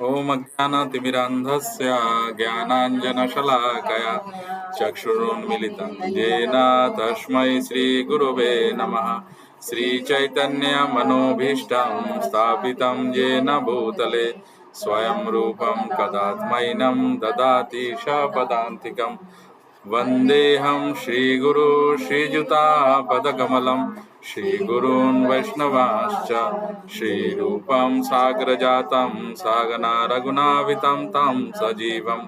ॐ अज्ञानतिमिरान्धस्य ज्ञानाञ्जनशलाकया चक्षुरुन्मिलितं येन तस्मै श्रीगुरुवे नमः। श्रीचैतन्यमनोभीष्टं स्थापितं येन भूतले स्वयं रूपं कदात्मैनं ददाति शपदान्तिकम्। वन्देऽहं श्रीगुरु श्रीयुतापदकमलं श्रीगुरून् वैष्णवांश्च श्रीरूपं साग्रजातं सहगना रघुनावितं तं सजीवं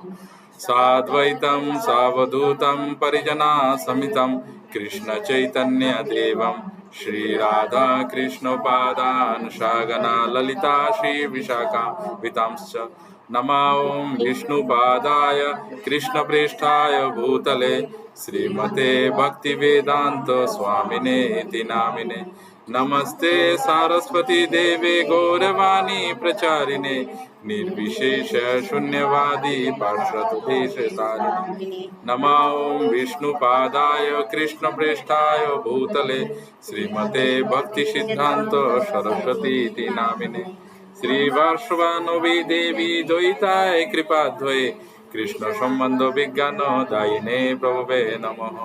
साद्वैतं सावधूतं परिजनासमितं कृष्णचैतन्यदेवं श्रीराधाकृष्णपादान् सहगना ललिता श्रीविशाखान्वितांश्च नमो ॐ विष्णुपादाय कृष्णप्रेष्ठाय भूतले श्रीमते भक्तिवेदान्त स्वामिने इति नामिने। नमस्ते सारस्वती देवे गौरवाणी प्रचारिणे निर्विशेष शून्यवादी पार्श्वदेशतारिणे। नमो ॐ विष्णुपादाय कृष्णप्रेष्ठाय भूतले श्रीमते भक्तिसिद्धान्त सरस्वती इति नामिने। श्रीवासवानुवी देवी द्वैताय कृपाद्वये कृष्ण संबंध विज्ञान दायिने प्रभवे नमः।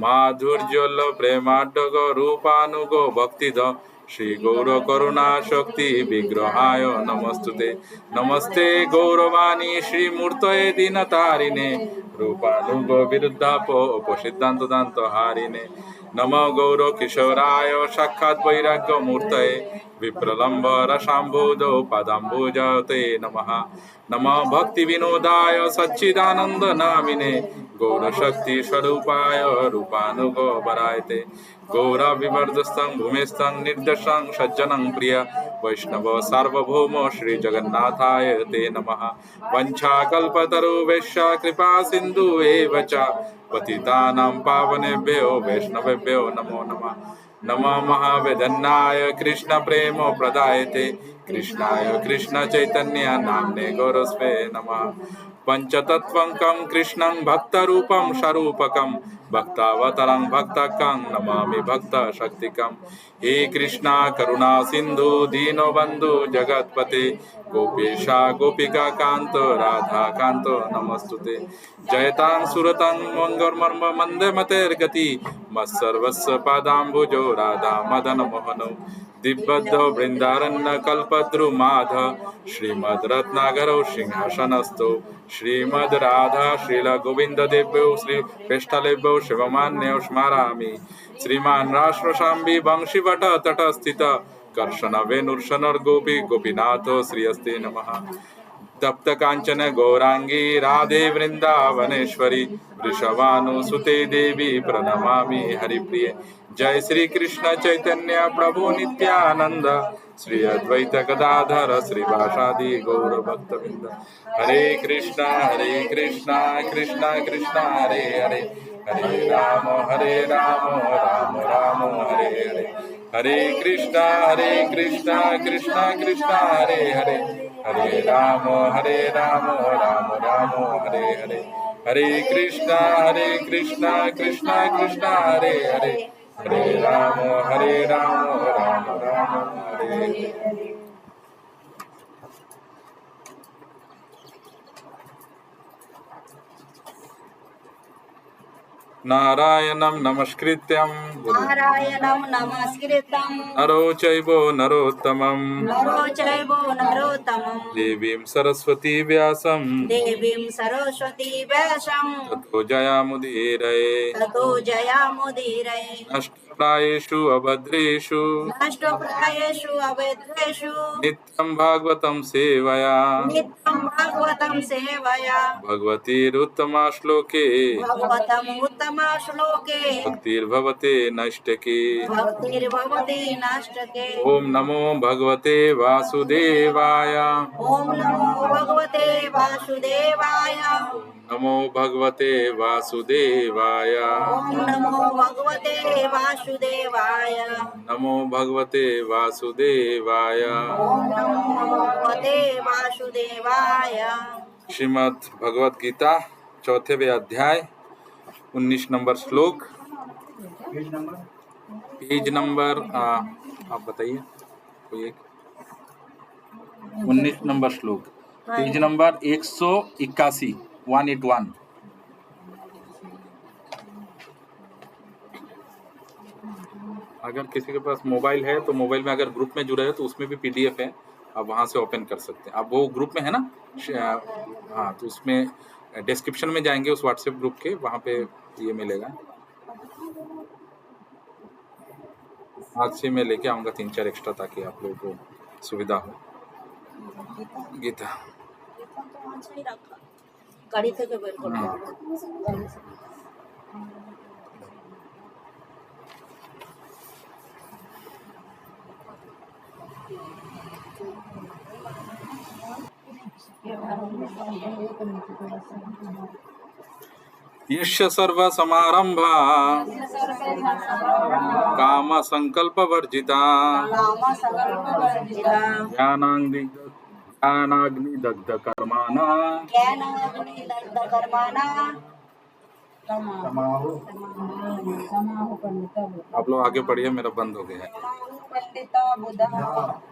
माधुर्योल्ल प्रेमाडग रूपानुगो भक्तिद श्री गौर करुणा शक्ति विग्रहाय नमस्तुते। नमस्ते गौरवाणी श्रीमूर्तये दीनतारिणे रूपानुगो विरुद्धापो उपसिद्धांत दांत हारिणे। नमो गौर किशोराय साक्षात् वैराग्य मूर्तये विप्रलंब रसाम्बोधो पदाम्बुजते नमः। नमः भक्ति विनोदाय सच्चिदानंद नामिने गौरशक्ति स्वरूपाय रूपानुगो बरायते। गौर विवर्धस्तं भूमिस्थं निर्दशं सज्जनं प्रिय वैष्णव सार्वभौम श्री जगन्नाथाय ते नमः। वंशाकल्पतरुभ्यश्च कृपा सिन्धु एव च पतितानां पावनेभ्यो वैष्णवेभ्यो नमो नमः। नमः महावेदन्नाय कृष्ण प्रेम प्रदायते कृष्णाय कृष्ण चैतन्य नाम्ने गौरस्वे नमः। पंचतत्वंकं कृष्णं भक्तरूपं स्वरूपकं भक्तावतारं भक्तकं नमामि भक्त शक्तिकं। हे कृष्णा करुणा सिंधु दीनबंधु जगतपते गोपेशा गोपिका कांत राधा कांत नमस्तुते। जयतां सुरतं मंगलमर्म मंदे मतेर्गति मत्सर्वस्व पादाम्बुजो राधा मदन मोहनो दिग्बद्ध वृंदारण्य कल्पद्रु माध श्रीमद् रत्नागरौ सिंहासनस्थो श्रीमद् राधा श्रील गोविंद देव्यौ श्री पेष्ठलेभ्यौ शिवमान्यौ स्मरामि। श्रीमान राष्ट्रशाम्बी वंशीवट तटस्थित कर्षण वेणुर्षणर गोपी गोपीनाथो श्रीयस्ते नमः। तप्त कांचन गौरांगी राधे वृंदावनेश्वरी वृषभानुसुते देवी प्रणमामि हरिप्रिये। जय श्री कृष्ण चैतन्य प्रभु नित्यानंद श्री अद्वैत गदाधर श्रीवासादि गौर भक्तवृंद। हरे कृष्णा कृष्णा कृष्णा हरे हरे हरे राम राम राम हरे हरे। हरे कृष्णा कृष्णा कृष्णा हरे हरे हरे राम राम राम हरे हरे। हरे कृष्णा कृष्णा कृष्णा हरे हरे हरे राम राम राम हरे हरे। नारायणं नमस्कृत्यं नरो चैव नरोत्तमं देवीं सरस्वती व्यासं ततो जयामुदीरये। नष्टप्रायेषु अभद्रेषु नित्यं भागवतं सेवया भगवतीरुत्तमा श्लोके भक्तिर्भवते नष्टके। ओम नमो भगवते वासुदेवाय नमो भगवते वासुदेवाय नमो भगवते वासुदेवाय। श्रीमद् भगवत गीता चौथे अध्याय 19 नंबर श्लोक पेज नंबर आप बताइए कोई एक 19 नंबर श्लोक। Page number 181 181। अगर किसी के पास मोबाइल है तो मोबाइल में अगर ग्रुप में जुड़े है तो उसमें भी पीडीएफ है, आप वहां से ओपन कर सकते हैं। आप वो ग्रुप में है ना? हाँ, तो उसमें डिस्क्रिप्शन में जाएंगे उस व्हाट्सएप ग्रुप के, वहां पे ये मिलेगा। आज से मैं लेके आऊंगा 3-4 एक्स्ट्रा ताकि आप लोगों को सुविधा हो। गीता गाड़ी থেকে বের করতে হবে। यस्य सर्व समारंभा काम संकल्प वर्जिता ज्ञानाग्नि दग्ध कर्माणा आप लोग आगे पढ़िए, मेरा बंद हो गया है। हाँ,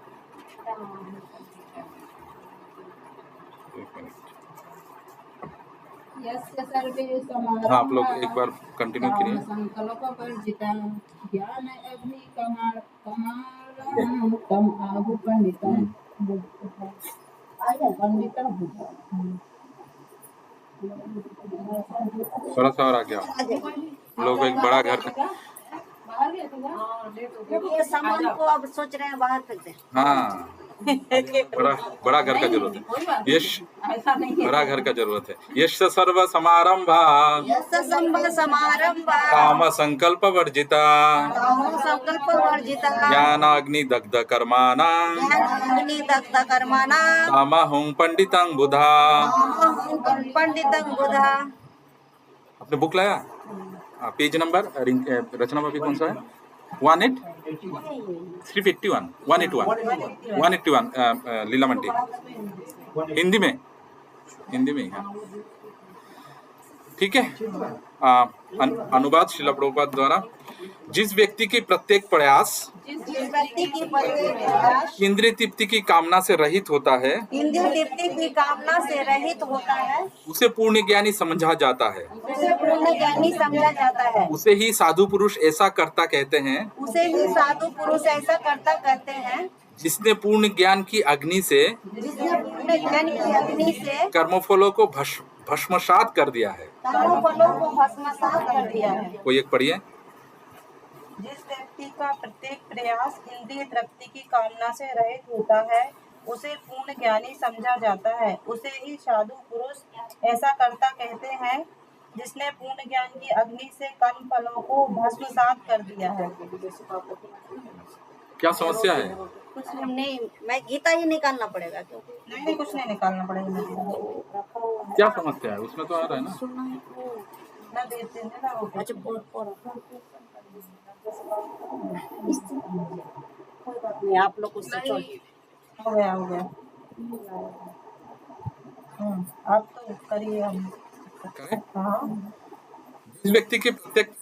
आप लोग एक बार कंटिन्यू करिए। संकल्प वर्जिता ज्ञान अग्नि कम आहु पंडितम पंडितम थोड़ा सा और आगे आओ। लोग एक बड़ा घर का, ये सामान को अब सोच रहे हैं बाहर फेंक दें। हाँ, बड़ा घर का जरूरत है। यश बड़ा घर का जरूरत है। यश सर्व समारंभा काम संकल्प वर्जिता ज्ञानाग्नि दग्ध कर्माणा कामहुं पंडितं बुधा। आपने बुक लाया? पेज नंबर रचना भाभी कौन सा है? 381 181 लीला मंटी। हिंदी में हाँ, ठीक है। अनुवाद श्रील प्रभुपाद द्वारा। जिस व्यक्ति की प्रत्येक प्रयास इंद्रिय तृप्ति की कामना से रहित होता है, उसे पूर्ण ज्ञानी समझा जाता है। उसे ही साधु पुरुष ऐसा करता कहते हैं जिसने पूर्ण ज्ञान की अग्नि से कर्मफलों को भस्मसात कर दिया है। कोई एक पढ़िए। जिस व्यक्ति का प्रत्येक प्रयास इंद्रिय तृप्ति की कामना से रहित होता है, उसे पूर्ण ज्ञानी समझा जाता है। उसे ही साधु पुरुष ऐसा करता कहते हैं जिसने पूर्ण ज्ञान की अग्नि से कर्म फलों को भस्मसात कर दिया है। क्या समस्या है? कुछ नहीं, मैं गीता ही निकालना पड़ेगा क्योंकि नहीं, कुछ नहीं निकालना पड़ेगा। क्या समस्या है? उसमें तो आ रहा है ना। मैं देते हैं ना वो। अच्छा, कोई बात नहीं, आप लोग उससे हो गया आप तो करिए। हम हाँ। जिस व्यक्ति के प्रत्येक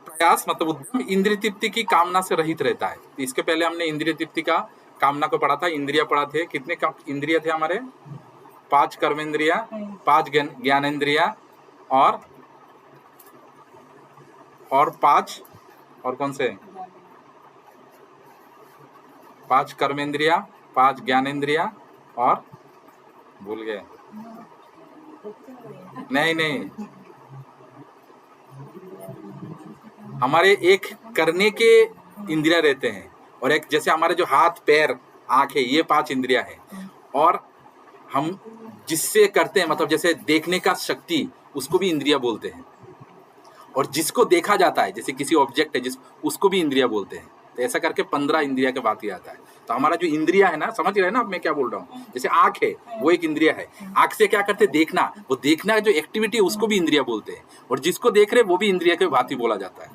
प्रयास मतलब उद्यम इंद्रिय तृप्ति की कामना से रहित रहता है। इसके पहले हमने इंद्रिय तृप्ति का कामना को पढ़ा था। इंद्रिया पढ़ा थे। कितने इंद्रिय थे हमारे? 5 कर्मेंद्रिया, 5 ज्ञानेंद्रिया और 5 और कौन से? 5 कर्मेंद्रिया, 5 ज्ञानेंद्रिया और भूल गए। नहीं, हमारे एक करने के इंद्रिया रहते हैं और एक जैसे हमारे जो हाथ पैर आंख है, ये 5 इंद्रिया है। और हम जिससे करते हैं मतलब जैसे देखने का शक्ति, उसको भी इंद्रिया बोलते हैं। और जिसको देखा जाता है जैसे किसी ऑब्जेक्ट है उसको भी इंद्रिया बोलते हैं। तो ऐसा करके 15 इंद्रिया के बात ही आता है। तो हमारा जो इंद्रिया है ना, समझ रहे हैं ना आप मैं क्या बोल रहा हूँ? जैसे आंख है, वो एक इंद्रिया है। आंख से क्या करते? देखना। वो देखना जो एक्टिविटी है उसको भी इंद्रिया बोलते हैं। और जिसको देख रहे वो भी इंद्रिया के बात ही बोला जाता है।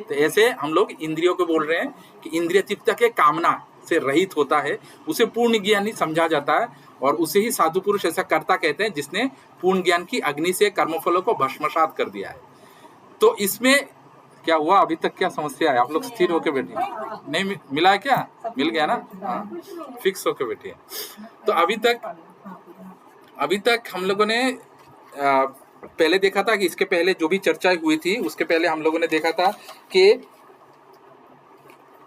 तो ऐसे हम लोग इंद्रियों को बोल रहे हैं कि इंद्रिय तृप्ति के कामना से रहित होता है, उसे पूर्ण ज्ञानी समझा जाता है। और उसे ही साधु पुरुष ऐसा करता कहते हैं जिसने पूर्ण ज्ञान की अग्नि से कर्मफलों को भस्मसात कर दिया है। तो इसमें क्या हुआ? अभी तक क्या समस्या है? आप लोग स्थिर होकर बैठिए। नहीं मिला है क्या? मिल गया ना? हाँ, फिक्स होकर बैठिए। तो अभी तक अभी तक हम लोगों ने पहले देखा था कि इसके पहले जो भी चर्चा हुई थी उसके पहले हम लोगों ने देखा था कि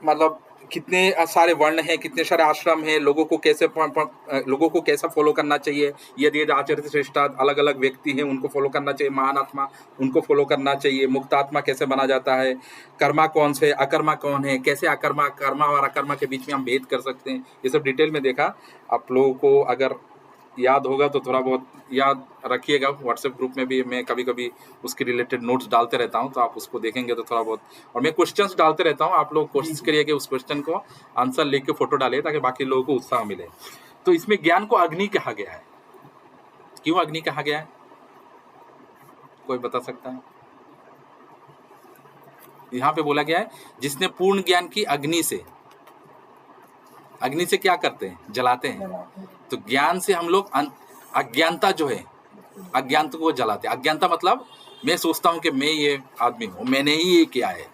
मतलब कितने सारे वर्ण हैं, कितने सारे आश्रम हैं, लोगों को कैसा फॉलो करना चाहिए, यदि आचार्य श्रेष्ठ अलग अलग व्यक्ति हैं उनको फॉलो करना चाहिए, महान आत्मा उनको फॉलो करना चाहिए, मुक्त आत्मा कैसे बना जाता है, कर्मा कौन से, अकर्मा कौन है, कैसे अकर्मा कर्मा और अकर्मा के बीच में हम भेद कर सकते हैं, ये सब डिटेल में देखा। आप लोगों को अगर याद होगा तो थोड़ा बहुत याद रखिएगा। व्हाट्सएप ग्रुप में भी मैं कभी कभी उसके रिलेटेड नोट्स डालते रहता हूं, तो आप उसको देखेंगे तो थोड़ा बहुत, और मैं क्वेश्चंस डालते रहता हूं, आप लोग कोशिश करिए कि उस क्वेश्चन को आंसर लिख के फोटो डालिए ताकि बाकी लोगों को उत्साह मिले। तो इसमें ज्ञान को अग्नि कहा गया है। क्यों अग्नि कहा गया है, कोई बता सकता है? यहाँ पे बोला गया है जिसने पूर्ण ज्ञान की अग्नि से क्या करते हैं, जलाते हैं। तो ज्ञान से हम लोग अज्ञानता जो है, अज्ञानता को जलाते हैं। अज्ञानता मतलब मैं सोचता हूं कि मैं ये आदमी हूं, मैंने ही ये किया है।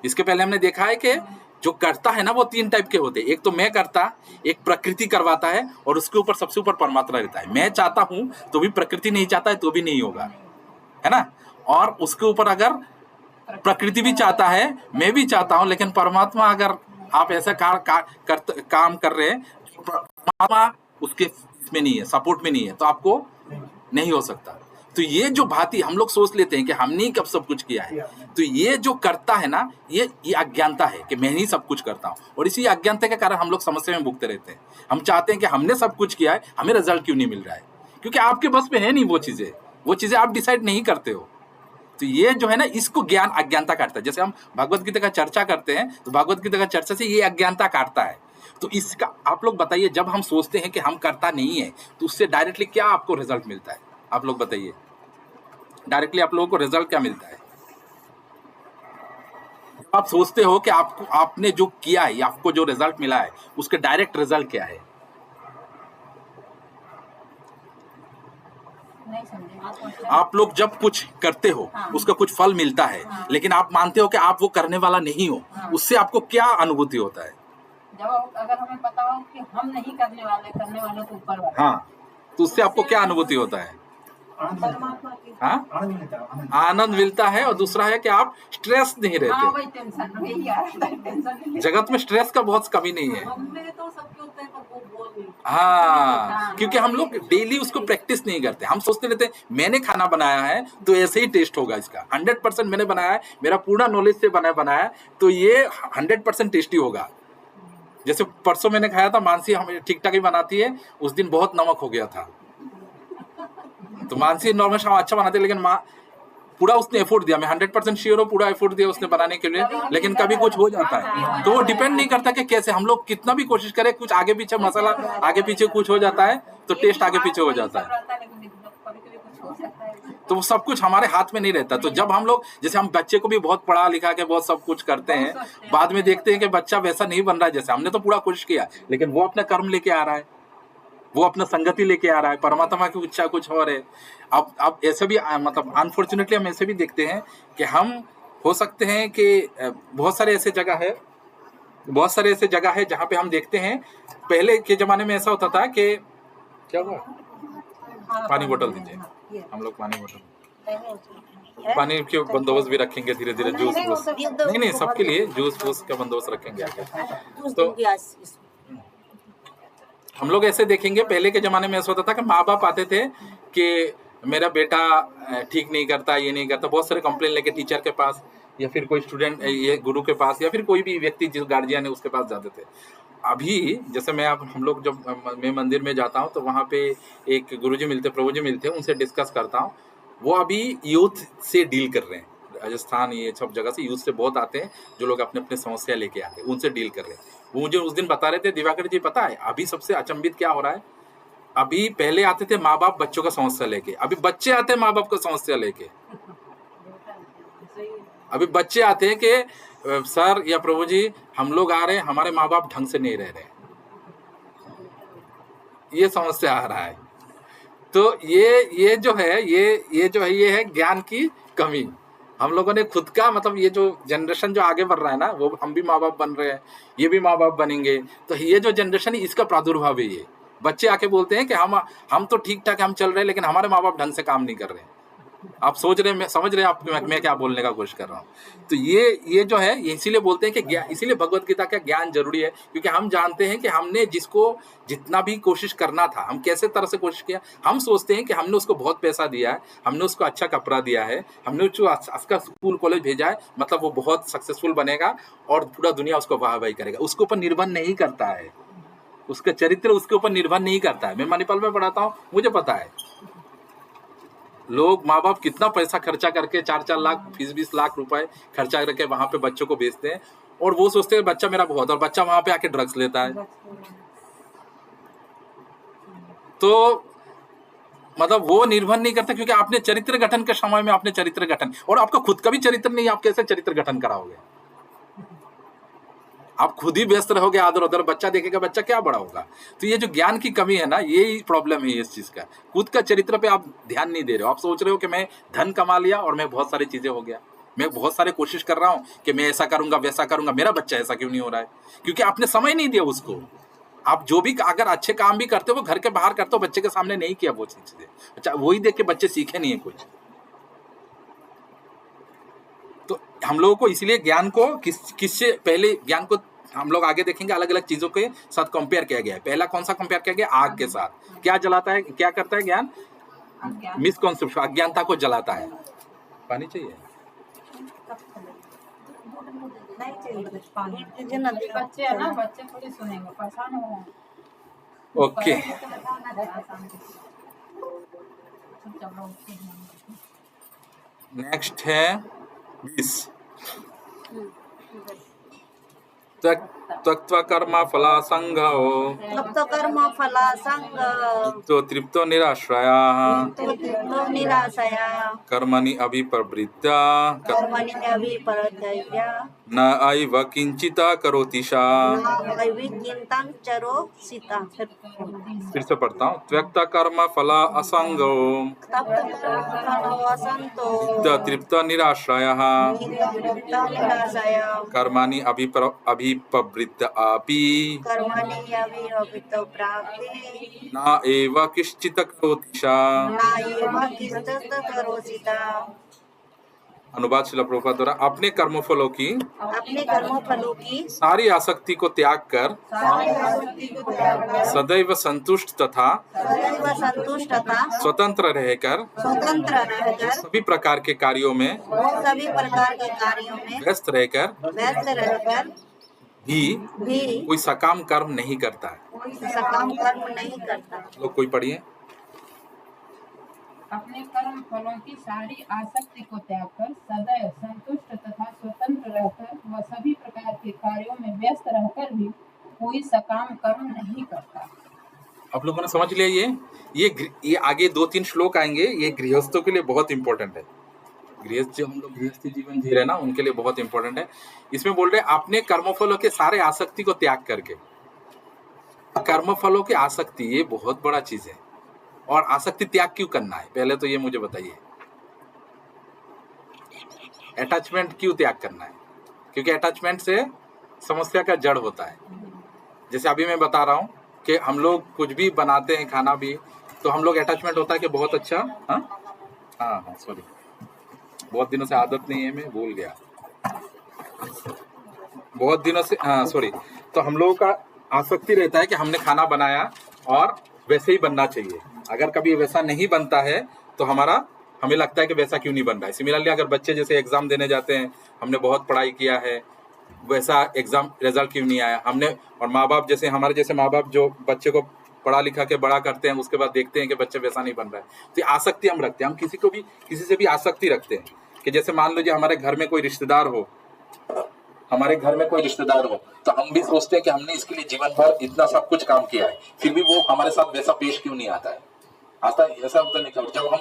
इसके पहले हमने देखा है कि जो करता है ना वो 3 टाइप के होते हैं। एक तो मैं करता, एक प्रकृति करवाता है, और उसके ऊपर सबसे ऊपर परमात्मा रहता है। मैं चाहता हूं तो भी प्रकृति नहीं चाहता है तो भी नहीं होगा, है ना। और उसके ऊपर अगर प्रकृति भी चाहता है, मैं भी चाहता हूं, लेकिन परमात्मा अगर आप ऐसा काम कर रहे हैं, परमात्मा उसके में नहीं है, सपोर्ट में नहीं है, तो आपको नहीं हो सकता। तो ये जो भांति हम लोग सोच लेते हैं कि हमने ही कब सब कुछ किया है, तो ये जो करता है ना, ये अज्ञानता है कि मैं ही सब कुछ करता हूँ। और इसी अज्ञानता के कारण हम लोग समस्या में भुगते रहते हैं। हम चाहते हैं कि हमने सब कुछ किया है, हमें रिजल्ट क्यों नहीं मिल रहा है, क्योंकि आपके बस में है नहीं वो चीजें आप डिसाइड नहीं करते हो। तो ये जो है ना, इसको ज्ञान अज्ञानता काटता है। जैसे हम भगवत गीता का चर्चा करते हैं तो भगवत गीता का चर्चा से ये अज्ञानता काटता है। तो इसका आप लोग बताइए, जब हम सोचते हैं कि हम करता नहीं है तो उससे डायरेक्टली क्या आपको रिजल्ट मिलता है, आप लोग बताइए। डायरेक्टली आप लोगों को रिजल्ट क्या मिलता है? आप सोचते हो कि आपने जो किया है, आपको जो रिजल्ट मिला है, उसके डायरेक्ट रिजल्ट क्या है? आप लोग जब कुछ करते हो उसका कुछ फल मिलता है, लेकिन आप मानते हो कि आप वो करने वाला नहीं हो, उससे आपको क्या अनुभूति होता है? जब अगर हमें पता हो कि हम नहीं करने वाले तो ऊपर वाला। हाँ, तो उससे आपको क्या अनुभूति होता है? हाँ, आनंद मिलता है। और दूसरा है कि आप स्ट्रेस नहीं रहते। जगत में स्ट्रेस का बहुत कमी नहीं है। हाँ, क्योंकि हम लोग डेली उसको प्रैक्टिस नहीं करते। हम सोचते रहते हैं मैंने खाना बनाया है तो ऐसे ही टेस्ट होगा इसका, 100% मैंने बनाया है, मेरा पूरा नॉलेज से बनाया तो ये 100% टेस्टी होगा। जैसे परसों मैंने खाया था, मानसी हमें ठीक ठाक ही बनाती है, उस दिन बहुत नमक हो गया था। तो मानसी नॉर्मल अच्छा बनाती है, लेकिन पूरा उसने एफर्ट दिया, मैं 100% श्योर हूँ, पूरा एफर्ट दिया उसने बनाने के लिए, लेकिन कभी कुछ हो जाता है। तो वो डिपेंड नहीं करता कि कैसे, हम लोग कितना भी कोशिश करें, कुछ आगे पीछे मसाला आगे पीछे कुछ हो जाता है तो टेस्ट आगे पीछे हो जाता है। तो वो सब कुछ हमारे हाथ में नहीं रहता। तो जब हम लोग, जैसे हम बच्चे को भी बहुत पढ़ा लिखा के बहुत सब कुछ करते हैं, बाद में देखते हैं कि बच्चा वैसा नहीं बन रहा है जैसे हमने तो पूरा कोशिश किया, लेकिन वो अपना कर्म लेके आ रहा है, वो अपना संगति लेके आ रहा है, परमात्मा की इच्छा कुछ और है। अब ऐसे भी मतलब अनफॉर्चुनेटली हम ऐसे भी देखते हैं कि हम हो सकते हैं कि बहुत सारे ऐसे जगह है जहाँ पे हम देखते हैं, पहले के जमाने में ऐसा होता था कि क्या हुआ, पानी बोतल दीजिए, हम लोग पानी के बंदोबस्त भी रखेंगे धीरे धीरे, जूस नहीं सबके लिए जूस का बंदोबस्त रखेंगे आगे। तो हम लोग ऐसे देखेंगे, पहले के जमाने में ऐसा होता था कि माँ बाप आते थे कि मेरा बेटा ठीक नहीं करता, ये नहीं करता, बहुत सारे कंप्लेन लेके टीचर के पास या फिर कोई स्टूडेंट ये गुरु के पास या फिर कोई भी व्यक्ति जिस गार्जियन है उसके पास जाते थे। अभी जैसे हम लोग जब मैं मंदिर में जाता हूँ तो वहाँ पे एक गुरुजी मिलते, प्रभुजी मिलते हैं, उनसे डिस्कस करता हूँ। वो अभी यूथ से डील कर रहे हैं, राजस्थान ये सब जगह से यूथ से बहुत आते हैं जो लोग अपने अपने समस्या लेके आते हैं, उनसे डील कर रहे हैं। वो मुझे उस दिन बता रहे थे, दिवाकर जी पता है अभी सबसे अचंभित क्या हो रहा है, अभी पहले आते थे माँ बाप बच्चों का समस्या लेके, अभी बच्चे आते हैं माँ बाप का समस्या लेके। अभी बच्चे आते हैं कि सर या प्रभु जी हम लोग आ रहे हैं, हमारे माँ बाप ढंग से नहीं रह रहे, ये समस्या आ रहा है। तो ये जो है ये है ज्ञान की कमी। हम लोगों ने खुद का मतलब ये जो जनरेशन जो आगे बढ़ रहा है ना, वो हम भी माँ बाप बन रहे हैं, ये भी माँ बाप बनेंगे, तो ये जो जनरेशन है इसका प्रादुर्भाव है ये बच्चे आके बोलते हैं कि हम तो ठीक ठाक हम चल रहे हैं, लेकिन हमारे माँ बाप ढंग से काम नहीं कर रहे हैं। आप सोच रहे हैं, मैं समझ रहे हैं आप मैं क्या बोलने का कोशिश कर रहा हूँ। तो ये जो है, ये इसीलिए बोलते हैं कि ज्ञान, इसीलिए भगवत गीता का ज्ञान जरूरी है, क्योंकि हम जानते हैं कि हमने जिसको जितना भी कोशिश करना था, हम कैसे तरह से कोशिश किया। हम सोचते हैं कि हमने उसको बहुत पैसा दिया है, हमने उसको अच्छा कपड़ा दिया है, हमने उसको अच्छा स्कूल कॉलेज भेजा है, मतलब वो बहुत सक्सेसफुल बनेगा और पूरा दुनिया उसको वाह वाही करेगा। उसके ऊपर निर्भर नहीं करता है, उसका चरित्र उसके ऊपर निर्भर नहीं करता है। मैं मणिपाल में पढ़ाता हूँ, मुझे पता है लोग माँ बाप कितना पैसा खर्चा करके 4-4 लाख 20-20 लाख रुपए खर्चा करके वहां पे बच्चों को भेजते हैं, और वो सोचते हैं बच्चा मेरा बहुत, और बच्चा वहां पे आके ड्रग्स लेता है। तो मतलब वो निर्भर नहीं करता, क्योंकि आपने चरित्र गठन के समय में आपने चरित्र गठन, और आपका खुद का भी चरित्र नहीं, आप कैसे चरित्र गठन कराओगे? आप खुद ही व्यस्त रहोगे आदर उधर, बच्चा देखेगा, बच्चा क्या बड़ा होगा? तो ये जो ज्ञान की कमी है ना, यही प्रॉब्लम है इस चीज का। खुद का चरित्र पे आप ध्यान नहीं दे रहे हो। आप सोच रहे हो कि मैं धन कमा लिया और मैं बहुत सारी चीजें हो गया, मैं बहुत सारे कोशिश कर रहा हूँ कि मैं ऐसा करूंगा वैसा करूंगा, मेरा बच्चा ऐसा क्यों नहीं हो रहा है? क्योंकि आपने समय नहीं दिया उसको। आप जो भी अगर अच्छे काम भी करते हो वो घर के बाहर करते हो, बच्चे के सामने नहीं किया वो चीजें। अच्छा, वही देख के बच्चे सीखे नहीं है कुछ। तो हम लोगों को इसलिए ज्ञान को किससे पहले, ज्ञान को हम लोग आगे देखेंगे, अलग अलग चीजों के साथ कंपेयर किया गया है। पहला कौन सा कंपेयर किया गया? आग के साथ। क्या जलाता है, क्या करता है ज्ञान? मिसकॉन्सेप्शन, अज्ञानता को जलाता है। पानी चाहिए? नहीं चाहिए पानी। दीजिए ना, दीजिए। बच्चे है ना, बच्चे थोड़ी सुनेंगे, परेशान हो रहे हैं। ओके, चलो, नेक्स्ट है 20। त्यक्त्वा कर्म फलासंगो तप्त कर्म फला संग तो तृप्तो निराश्रयाः तो तृप्तो निराशया कर्मणि अभिप्रवृत्ता कर्मणि अभिप्रत्यया न एव किंचित् करोति सा। वैविध्यन्तं चरोसिता। फिर से पढ़ता हूँ। त्यक्त कर्म फला असंगो तप्त कर्म फलो असंतो तृप्त निराश्रयः तृप्तो निराशया कर्मणि अभिप्रवृत्त अपि कर्मणि अभिप्रवृत्तो प्राप्ति न एव किंचित् करोति सा। नायेव किंचित् करोसिता। अनुवाद श्रील प्रभुपाद द्वारा। अपने कर्मफलों की अपने कर्मों फलों की सारी आसक्ति को त्याग कर सदैव संतुष्ट तथा सदैव संतुष्ट तथा स्वतंत्र रहकर स्वतंत्र रहकर सभी प्रकार के कार्यों में सभी प्रकार के कार्यों में व्यस्त रहकर भी भी कोई सकाम कर्म नहीं करता है। सकाम कर्म नहीं करता। लोग कोई पढ़िए। अपने कर्म फलों की सारी आसक्ति को त्याग कर सदैव संतुष्ट तथा स्वतंत्र रहकर वह सभी प्रकार के कार्यों में व्यस्त रहकर भी कोई सकाम कर्म नहीं करता। आप लोगों ने समझ लिया? ये आगे 2-3 श्लोक आएंगे, ये गृहस्थों के लिए बहुत इंपॉर्टेंट है। गृहस्थ जो हम लोग गृहस्थी जीवन जी रहे हैं ना, उनके लिए बहुत इंपॉर्टेंट है। इसमें बोल रहे हैं अपने कर्मफलों के सारे आसक्ति को त्याग करके। कर्मफलों की आसक्ति ये बहुत बड़ा चीज है। और आसक्ति त्याग क्यों करना है, पहले तो ये मुझे बताइए। अटैचमेंट क्यों त्याग करना है? क्योंकि अटैचमेंट से समस्या का जड़ होता है। जैसे अभी मैं बता रहा हूँ कि हम लोग कुछ भी बनाते हैं, खाना भी, तो हम लोग अटैचमेंट होता है कि बहुत अच्छा, हाँ सॉरी, बहुत दिनों से आदत नहीं है, मैं भूल गया, बहुत दिनों से, हाँ सॉरी। तो हम लोगों का आसक्ति रहता है कि हमने खाना बनाया और वैसे ही बनना चाहिए। अगर कभी वैसा नहीं बनता है तो हमें लगता है कि वैसा क्यों नहीं बन रहा है। सिमिलरली अगर बच्चे जैसे एग्जाम देने जाते हैं, हमने बहुत पढ़ाई किया है, वैसा एग्जाम रिजल्ट क्यों नहीं आया हमने, और माँ बाप जैसे हमारे जैसे माँ बाप जो बच्चे को पढ़ा लिखा के बड़ा करते हैं, उसके बाद देखते हैं कि बच्चे वैसा नहीं बन रहा है, तो आसक्ति हम रखते हैं। हम किसी से भी आसक्ति रखते हैं कि जैसे मान लीजिए हमारे घर में कोई रिश्तेदार हो, तो हम भी सोचते हैं कि हमने इसके लिए जीवन भर इतना सब कुछ काम किया है, फिर भी वो हमारे साथ वैसा पेश क्यों नहीं आता है। ऐसा होता नहीं। जब हम,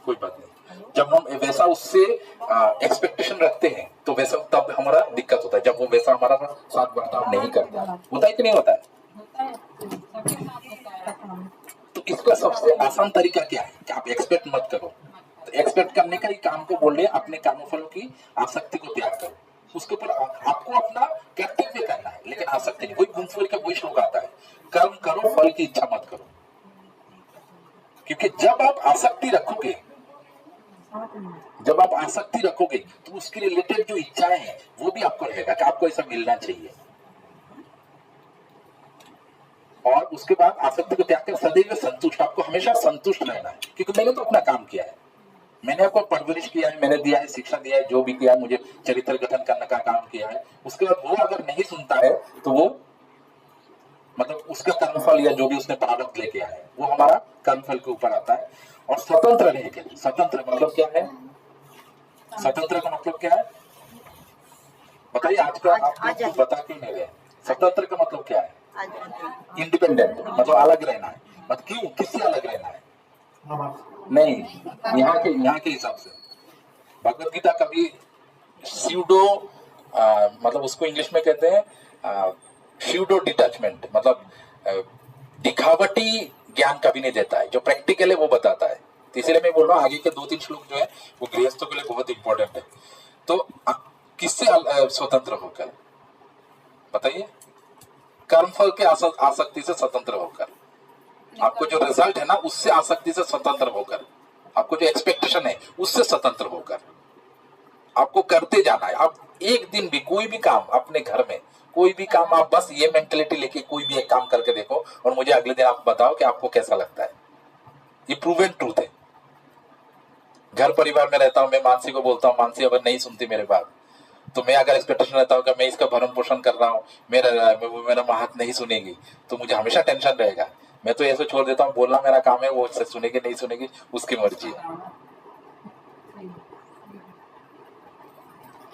कोई बात नहीं, जब हम वैसा उससे एक्सपेक्टेशन रखते हैं तो वैसा तब हमारा दिक्कत होता है, जब वो वैसा हमारा साथ बर्ताव नहीं करता। होता है कि नहीं होता है? तो इसका सबसे आसान तरीका क्या है कि आप एक्सपेक्ट मत करो। तो एक्सपेक्ट करने का ही काम को बोल रहे हैं, अपने कर्मफलों की आसक्ति को त्याग करो। उसके ऊपर आपको अपना कर्तव्य करना है, लेकिन आसक्ति नहीं। वही घूम फिर के वही श्लोक आता है, कर्म करो, फल की इच्छा मत करो। क्योंकि जब आप आसक्ति रखोगे, तो उसके रिलेटेड जो इच्छाएं हैं वो भी आपको रहेगा कि आपको ऐसा मिलना चाहिए। और उसके बाद आसक्ति को त्याग कर सदैव संतुष्ट, आपको हमेशा संतुष्ट रहना है, क्योंकि मैंने तो अपना काम किया है, मैंने आपको परवरिश किया है, मैंने दिया है, शिक्षा दिया है, जो भी किया है, मुझे चरित्र गठन करने का काम किया है। उसके बाद वो अगर नहीं सुनता है तो वो मतलब उसका कर्मफल या जो भी उसने प्रारब्ध लेके आया है वो हमारा कर्मफल के ऊपर आता है। और स्वतंत्र रहेंगे। स्वतंत्र मतलब क्या है? स्वतंत्र का मतलब क्या है बताइए? आज का आप कुछ बता क्यों नहीं रहे? स्वतंत्र का मतलब क्या है? इंडिपेंडेंट, मतलब अलग रहना है। मतलब क्यों, किससे अलग रहना है? नहीं, यहाँ के हिसाब से भगवत गीता कभी स्यूडो मतलब उसको इंग्लिश में कहते हैं स्यूडो डिटैचमेंट, मतलब दिखावटी ज्ञान कभी नहीं देता है, जो प्रैक्टिकल है वो बताता है। तो इसलिए मैं बोल रहा हूँ आगे के 2-3 श्लोक जो है वो गृहस्थों के लिए बहुत इंपॉर्टेंट है। तो किससे स्वतंत्र होकर बताइए? कर्मफल के आसक्ति से स्वतंत्र होकर, आपको जो रिजल्ट है ना उससे आसक्ति से स्वतंत्र होकर, आपको जो एक्सपेक्टेशन है उससे स्वतंत्र होकर आपको करते जाना है। आप एक दिन भी कोई भी काम अपने घर में कोई भी काम, आप बस ये मेंटेलिटी लेके कोई भी एक काम करके देखो और मुझे अगले दिन आप बताओ कि आपको कैसा लगता है। ये प्रूवन ट्रूथ है। घर परिवार में रहता हूं मैं, मानसी को बोलता हूँ, मानसी अगर नहीं सुनती मेरे बात तो मैं अगर एक्सपेक्टेशन रहता हूँ कि मैं इसका भरण पोषण कर रहा हूँ, मेरा बात नहीं सुनेगी तो मुझे हमेशा टेंशन रहेगा। मैं तो ऐसे छोड़ देता हूँ, बोलना मेरा काम है, वो सुनेगी नहीं सुनेगी उसकी मर्जी है।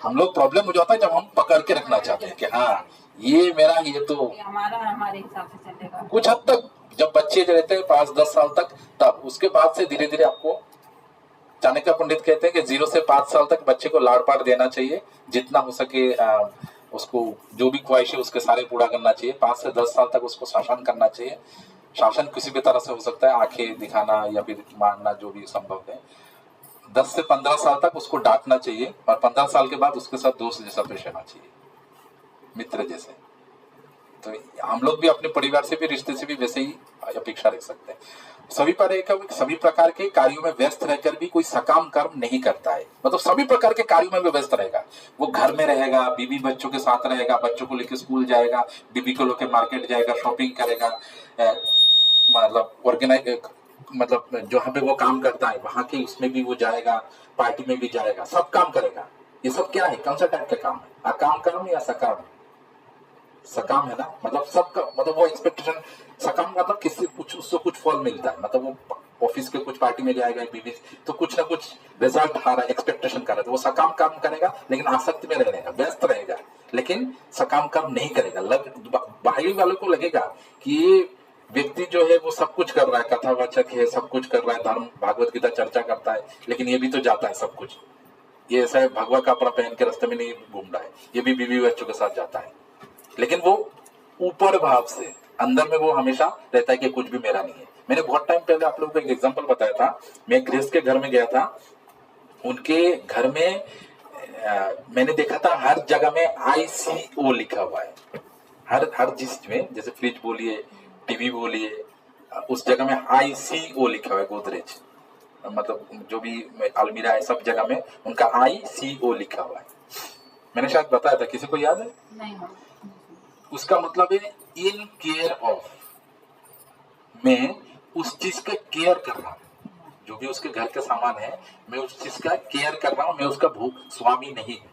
हम लोग प्रॉब्लम हो जाता है जब हम पकड़ के रखना चाहते हैं कि हाँ ये मेरा, ये तो हमारा हमारे हिसाब से चलेगा। कुछ हद तक जब बच्चे रहते हैं 5-10 साल तक, तब उसके बाद से धीरे धीरे आपको, चाणक्य पंडित कहते हैं कि 0 से 5 साल तक बच्चे को लाड़ पाड़ देना चाहिए, जितना हो सके उसको जो भी ख्वाहिश है उसके सारे पूरा करना चाहिए। 5 से 10 साल तक उसको शासन करना चाहिए। शासन किसी भी तरह से हो सकता है, आंखें दिखाना या फिर मारना, जो भी संभव है। 10 से 15 साल तक उसको डांटना चाहिए और 15 साल के बाद उसके साथ दोस्त जैसा पेश आना चाहिए, मित्र जैसे। तो हम लोग भी अपने परिवार से भी, रिश्ते से भी वैसे ही अपेक्षा रख सकते हैं। सभी प्रकार के कार्यों में व्यस्त रहकर भी कोई सकाम कर्म नहीं करता है, मतलब सभी प्रकार के कार्यों में वो व्यस्त रहेगा। वो घर में रहेगा, बीवी बच्चों के साथ रहेगा, बच्चों को लेकर स्कूल जाएगा, बीवी को लेकर मार्केट जाएगा, शॉपिंग करेगा, मतलब ऑर्गेनाइज, मतलब जहाँ पे वो काम करता है वहां के उसमें भी वो जाएगा, पार्टी में भी जाएगा, सब काम करेगा। ये सब क्या है, कौन सा टाइप का काम है? अकाम कर्म या सकाम? सकाम है ना, मतलब सबका, मतलब वो एक्सपेक्टेशन। सकाम मतलब किसी कुछ उससे कुछ फल मिलता है, मतलब वो ऑफिस के कुछ पार्टी में जाएगा बीवी तो कुछ ना कुछ रिजल्ट आ रहा है, एक्सपेक्टेशन कर रहा है, तो वो सकाम काम करेगा, लेकिन आसक्ति में रहेगा, व्यस्त रहेगा, लेकिन सकाम कर्म नहीं करेगा। बाहरी वालों को लगेगा कि ये व्यक्ति जो है वो सब कुछ कर रहा है, कथावाचक है, सब कुछ कर रहा है, धर्म भागवत गीता चर्चा करता है, लेकिन ये भी तो जाता है सब कुछ। ये ऐसा है भगवा कपड़ा पहन के रास्ते में नहीं घूम रहा है, ये भी बीवी बच्चों के साथ जाता है, लेकिन वो ऊपर भाव से अंदर में वो हमेशा रहता है कि कुछ भी मेरा नहीं है। मैंने बहुत टाइम पहले आप लोगों को एक एग्जांपल बताया था, मैं गृहस्थ के घर में गया था, उनके घर में मैंने देखा था हर जगह में ICO लिखा हुआ है, हर चीज में, जैसे फ्रिज बोलिए, टीवी बोलिए, उस जगह में ICO लिखा हुआ है, गोदरेज मतलब जो भी अलमीरा है सब जगह में उनका ICO लिखा हुआ है। मैंने शायद बताया था, किसी को याद है? नहीं। उसका मतलब है इन केयर ऑफ, मैं उस चीज का केयर कर रहा हूं, जो भी उसके घर के सामान है मैं उस चीज का केयर कर रहा हूं, मैं उसका स्वामी नहीं हूं।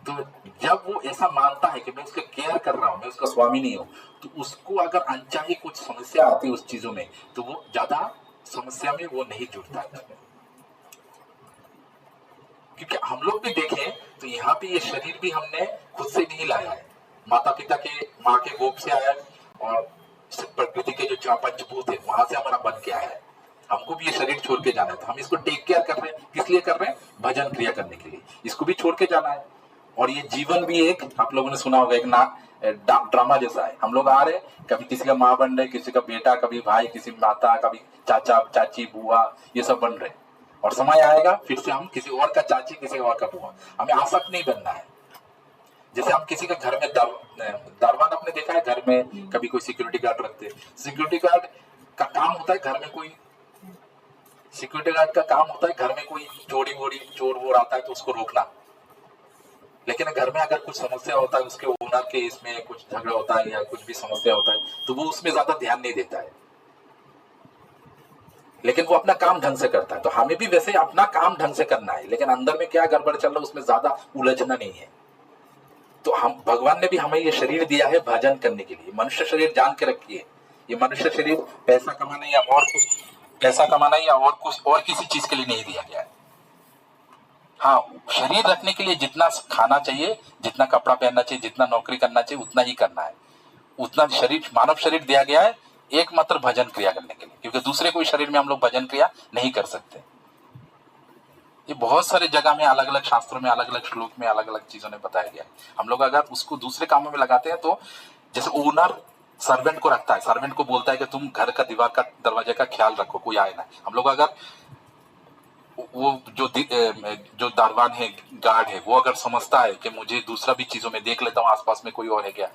तो जब वो ऐसा मानता है कि मैं उसका केयर कर रहा हूं, मैं उसका स्वामी नहीं हूं, तो उसको अगर अनचाही कुछ समस्या आती है उस चीजों में तो वो ज्यादा समस्या में वो नहीं जुड़ता है। क्योंकि हम लोग भी देखें तो यहाँ पे ये शरीर भी हमने खुद से नहीं लाया है, माता पिता के, माँ के गोद से आया और प्रकृति के जो पंचभूत है वहां से हमारा बन के आया है। हमको भी ये शरीर छोड़ के जाना है, तो हम इसको टेक केयर कर रहे हैं, किस लिए कर रहे हैं? भजन क्रिया करने के लिए, इसको भी छोड़ के जाना है। और ये जीवन भी एक, आप लोगों ने सुना होगा, एक ड्रामा जैसा है। हम लोग आ रहे, कभी किसी का माँ बन रहे, किसी का बेटा, कभी भाई, किसी माता, कभी चाचा चाची बुआ, ये सब बन रहे, और समय आएगा फिर से हम किसी और का चाची, किसी और का बुआ। हमें आसक्त नहीं बनना है, जैसे हम किसी के घर में दरवान आपने देखा है, घर में कभी कोई सिक्योरिटी गार्ड रखते हैं। सिक्योरिटी गार्ड का काम होता है घर में कोई सिक्योरिटी गार्ड का काम होता है घर में कोई चोर वोर आता है तो उसको रोकना। लेकिन घर में अगर कुछ समस्या होता है, उसके ओनर के इसमें कुछ झगड़ा होता है या कुछ भी समस्या होता है, तो वो उसमें ज्यादा ध्यान नहीं देता है, लेकिन वो अपना काम ढंग से करता है। तो हमें भी वैसे अपना काम ढंग से करना है, लेकिन अंदर में क्या गड़बड़ चल रहा है उसमें ज्यादा उलझना नहीं है। तो हम भगवान ने भी हमें ये शरीर दिया है भजन करने के लिए। मनुष्य शरीर जान के रखिए, ये मनुष्य शरीर पैसा कमाना या और कुछ और किसी चीज के लिए नहीं दिया गया है। हाँ, शरीर रखने के लिए जितना खाना चाहिए, जितना कपड़ा पहनना चाहिए, जितना नौकरी करना चाहिए, उतना ही करना है। उतना शरीर, मानव शरीर दिया गया है एकमात्र भजन क्रिया करने के लिए, क्योंकि दूसरे कोई शरीर में हम लोग भजन क्रिया नहीं कर सकते। ये बहुत सारे जगह में अलग अलग शास्त्रों में अलग अलग श्लोक में अलग अलग चीजों ने बताया गया है। हम लोग अगर उसको दूसरे कामों में लगाते हैं, तो जैसे ओनर सर्वेंट को रखता है, सर्वेंट को बोलता है कि तुम घर का दीवार का दरवाजे का ख्याल रखो, कोई आए ना। हम लोग अगर वो जो दरबान है, गार्ड है, वो अगर समझता है कि मुझे दूसरा भी चीजों में देख लेता हूँ आसपास में कोई और है क्या,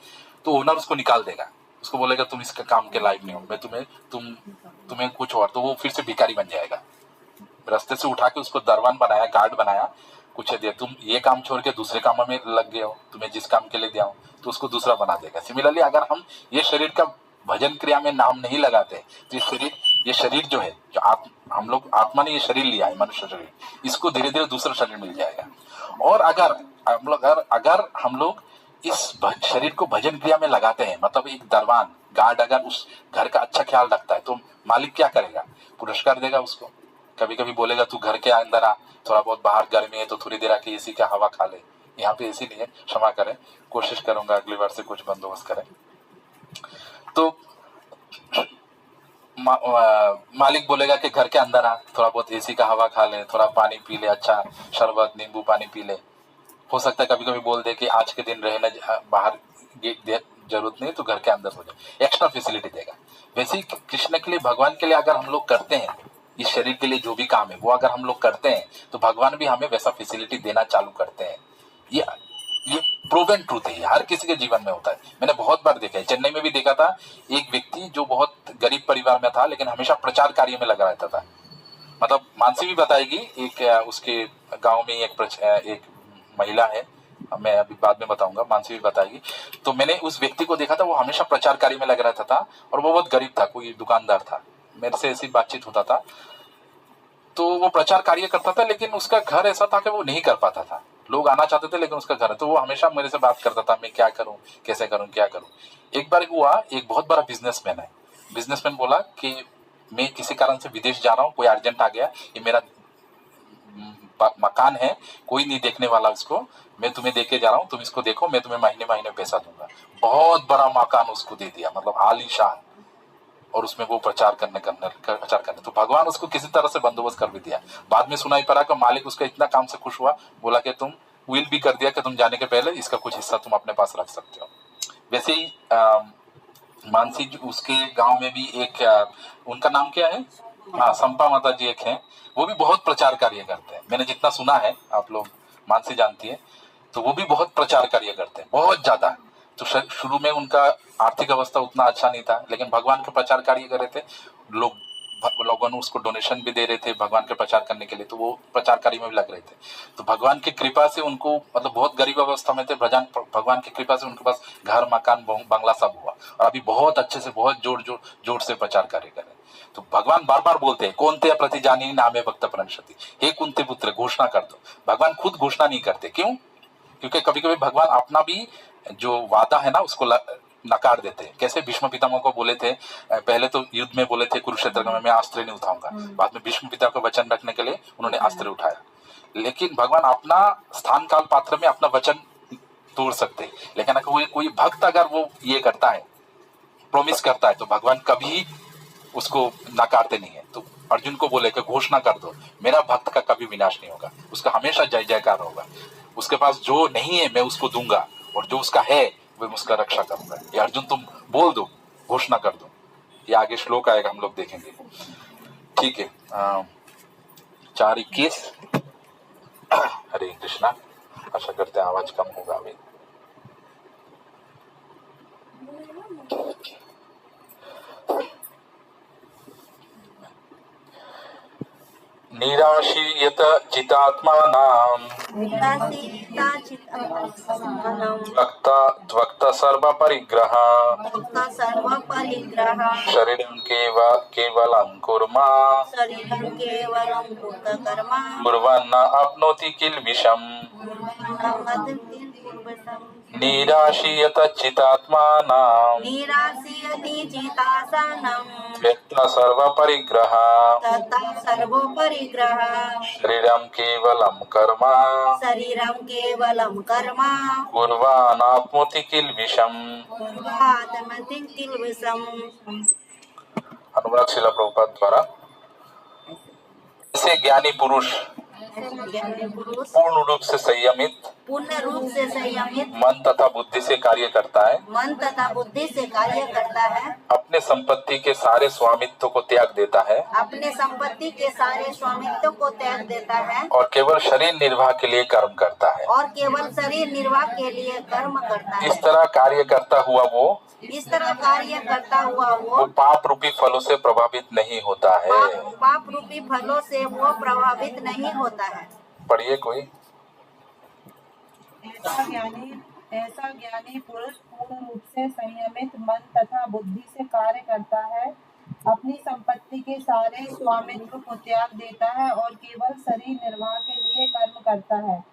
तो ओनर उसको निकाल देगा, उसको बोलेगा तुम इसका काम के लायक नहीं हो, मैं तुम्हें कुछ और, तो वो फिर से भिखारी बन जाएगा। रास्ते से उठा के उसको दरबान बनाया, गार्ड बनाया, कुछ दिया, तुम ये काम छोड़ के दूसरे कामों में लग गए हो, तुम्हें जिस काम के लिए दिया हो, तो उसको दूसरा बना देगा। सिमिलरली अगर हम ये शरीर का भजन क्रिया में नाम नहीं लगाते, तो ये शरीर जो है, जो हम लोग आत्मा ने ये शरीर लिया है, मनुष्य शरीर, इसको धीरे धीरे दूसरा शरीर मिल जाएगा। और अगर हम लोग इस शरीर को भजन क्रिया में लगाते हैं, मतलब एक दरबान गार्ड अगर उस घर का अच्छा ख्याल रखता है, तो मालिक क्या करेगा? पुरस्कार देगा उसको। कभी कभी बोलेगा तू घर के अंदर आ, थोड़ा बहुत बाहर गर्मी है तो थोड़ी देर आके एसी का हवा खा ले। यहाँ पे एसी नहीं है, क्षमा करें, कोशिश करूंगा अगली बार से कुछ बंदोबस्त करें। तो मालिक बोलेगा कि घर के अंदर आ, थोड़ा बहुत एसी का हवा खा ले, थोड़ा पानी पी ले, अच्छा शरबत नींबू पानी पी ले। हो सकता है कभी कभी बोल दे कि आज के दिन रहना बाहर जरूरत नहीं, तो घर के अंदर हो जाए, एक्स्ट्रा फैसिलिटी देगा। वैसे ही कृष्ण के लिए, भगवान के लिए अगर हम लोग करते हैं, इस शरीर के लिए जो भी काम है वो अगर हम लोग करते हैं, तो भगवान भी हमें वैसा फैसिलिटी देना चालू करते हैं। ये प्रूवन ट्रूथ है, हर किसी के जीवन में होता है। मैंने बहुत बार देखा है, चेन्नई में भी देखा था, एक व्यक्ति जो बहुत गरीब परिवार में था, लेकिन हमेशा प्रचार कार्य में लगा रहता था। मतलब मानसी भी बताएगी, एक उसके गांव में एक महिला है, मैं अभी बाद में बताऊंगा, मानसी भी बताएगी। तो मैंने उस व्यक्ति को देखा था, वो हमेशा प्रचार कार्य में लगा रहता था, और वो बहुत गरीब था, कोई दुकानदार था, मेरे से ऐसी बातचीत होता था। तो वो प्रचार कार्य करता था, लेकिन उसका घर ऐसा था कि वो नहीं कर पाता था। लोग आना चाहते थे लेकिन उसका घर है, तो वो हमेशा मेरे से बात करता था, मैं क्या करूं, कैसे करूं, क्या करूं। एक बार हुआ, एक बहुत बड़ा बिजनेसमैन है, बिजनेसमैन बोला कि मैं किसी कारण से विदेश जा रहा हूँ, कोई अर्जेंट आ गया, ये मेरा मकान है, कोई नहीं देखने वाला उसको, मैं तुम्हें देके जा रहा हूँ, तुम इसको देखो, मैं तुम्हें महीने महीने पैसा दूंगा। बहुत बड़ा मकान उसको दे दिया, मतलब आलीशान, और उसमें वो प्रचार करने। तो भगवान उसको किसी तरह से बंदोबस्त कर भी दिया। बाद में सुनाई पड़ा कि मालिक उसका इतना काम से खुश हुआ, बोला कि तुम विल भी कर दिया कि तुम जाने के पहले इसका कुछ हिस्सा तुम अपने पास रख सकते हो। वैसे ही मानसी उसके गांव में भी एक उनका नाम क्या है, हाँ, संपा माता जी एक है, वो भी बहुत प्रचार कार्य करते हैं। मैंने जितना सुना है, आप लोग मानसी जानती है, तो वो भी बहुत प्रचार कार्य करते हैं, बहुत ज्यादा। तो शुरू में उनका आर्थिक अवस्था उतना अच्छा नहीं था, लेकिन भगवान के प्रचार कार्य कर रहे थे, लोगों ने उसको डोनेशन भी दे रहे थे भगवान के प्रचार करने के लिए, तो वो प्रचार कार्य में भी लग रहे थे। तो भगवान की कृपा से उनको, मतलब बहुत गरीब अवस्था में थे, भगवान की कृपा से उनके पास घर मकान बंगला सब हुआ, और अभी बहुत अच्छे से, बहुत जोर से प्रचार कार्य कर रहे हैं। तो भगवान बार बार बोलते हैं, कौनते प्रति जानी नामे भक्त प्रणशति, हे कुंती पुत्र घोषणा कर दो। भगवान खुद घोषणा नहीं करते, क्यों? क्योंकि कभी कभी भगवान अपना भी जो वादा है ना उसको नकार देते हैं। कैसे भीष्म पितामह को बोले थे, पहले तो युद्ध में बोले थे कुरुक्षेत्र में मैं अस्त्र नहीं उठाऊंगा, बाद में भीष्म पिता को वचन रखने के लिए उन्होंने अस्त्र उठाया। लेकिन भगवान अपना स्थान काल पात्र में अपना वचन तोड़ सकते हैं, लेकिन अगर कोई भक्त अगर वो ये करता है, प्रोमिस करता है, तो भगवान कभी उसको नकारते नहीं है। तो अर्जुन को बोले कि घोषणा कर दो, मेरा भक्त का कभी विनाश नहीं होगा, उसका हमेशा जय जयकार होगा, उसके पास जो नहीं है मैं उसको दूंगा, और जो उसका है वो उसका रक्षा करूंगा। ये अर्जुन तुम बोल दो, घोषणा कर दो। ये आगे श्लोक आएगा, हम लोग देखेंगे। ठीक है, 4:21। हरे कृष्णा। आशा करते हैं आवाज कम होगा अभी। निराशीयत चितात्मानां त्वक्ता सर्व परिग्रह शरीरं केवलं कुर्वन् न आप्नोति किल्बिषम् निराशीयत चितात्मानां त्यक्त्वा सर्व परिग्रह शरीरं केवलं कर्म कुर्वान् आप्नोति किल्बिषम्। अनुवाद शिला प्रभुपाद द्वारा। ऐसे ज्ञानी पुरुष पूर्ण रूप से संयमित मन तथा बुद्धि से कार्य करता है, अपने संपत्ति के सारे स्वामित्व को त्याग देता है, और केवल शरीर निर्वाह के लिए कर्म करता है। इस तरह कार्य करता हुआ वो पाप रूपी फलों से प्रभावित नहीं होता है। पढ़िए कोई। ऐसा ज्ञानी पुरुष पूर्ण रूप से संयमित मन तथा बुद्धि से कार्य करता है, अपनी संपत्ति के सारे स्वामित्व को त्याग देता है और केवल शरीर निर्वाह के लिए कर्म करता है।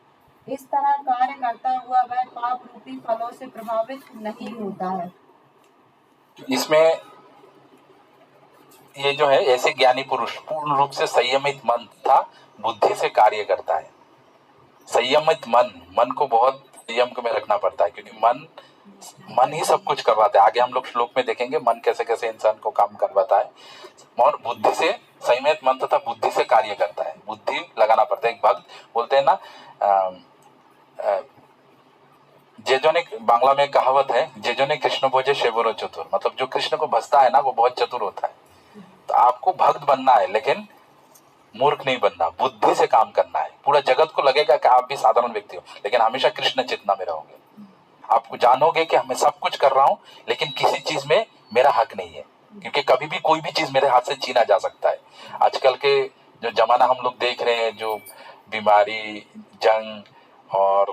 इस तरह कार्य करता हुआ वह पाप रूपी फलों से प्रभावित नहीं होता है। इसमें ये जो है, ऐसे ज्ञानी पुरुष पूर्ण रूप से संयमित मन तथा बुद्धि से कार्य करता है। संयमित मन को बहुत संयम में रखना पड़ता है, क्योंकि मन ही सब कुछ करवाता है। आगे हम लोग श्लोक में देखेंगे मन कैसे कैसे इंसान को काम करवाता है। और बुद्धि से, संयमित मन तथा बुद्धि से कार्य करता है, बुद्धि लगाना पड़ता है। एक भक्त बोलते हैं ना, जेजोने, बांग्ला में कहावत है, जेजोने कृष्ण भोजे शेवरो चतुर, मतलब जो कृष्ण को भजता है ना वो बहुत चतुर होता है। तो आपको भक्त बनना है, लेकिन मूर्ख नहीं बनना, बुद्धि से काम करना है। पूरा जगत को लगेगा कि आप भी साधारण व्यक्ति हो, लेकिन हमेशा कृष्ण चेतना में रहोगे। आपको जानोगे कि मैं सब कुछ कर रहा हूं, लेकिन किसी चीज में मेरा हक नहीं है, क्योंकि कभी भी कोई भी चीज मेरे हाथ से छीना जा सकता है। आजकल के जो जमाना हम लोग देख रहे हैं, जो बीमारी, जंग और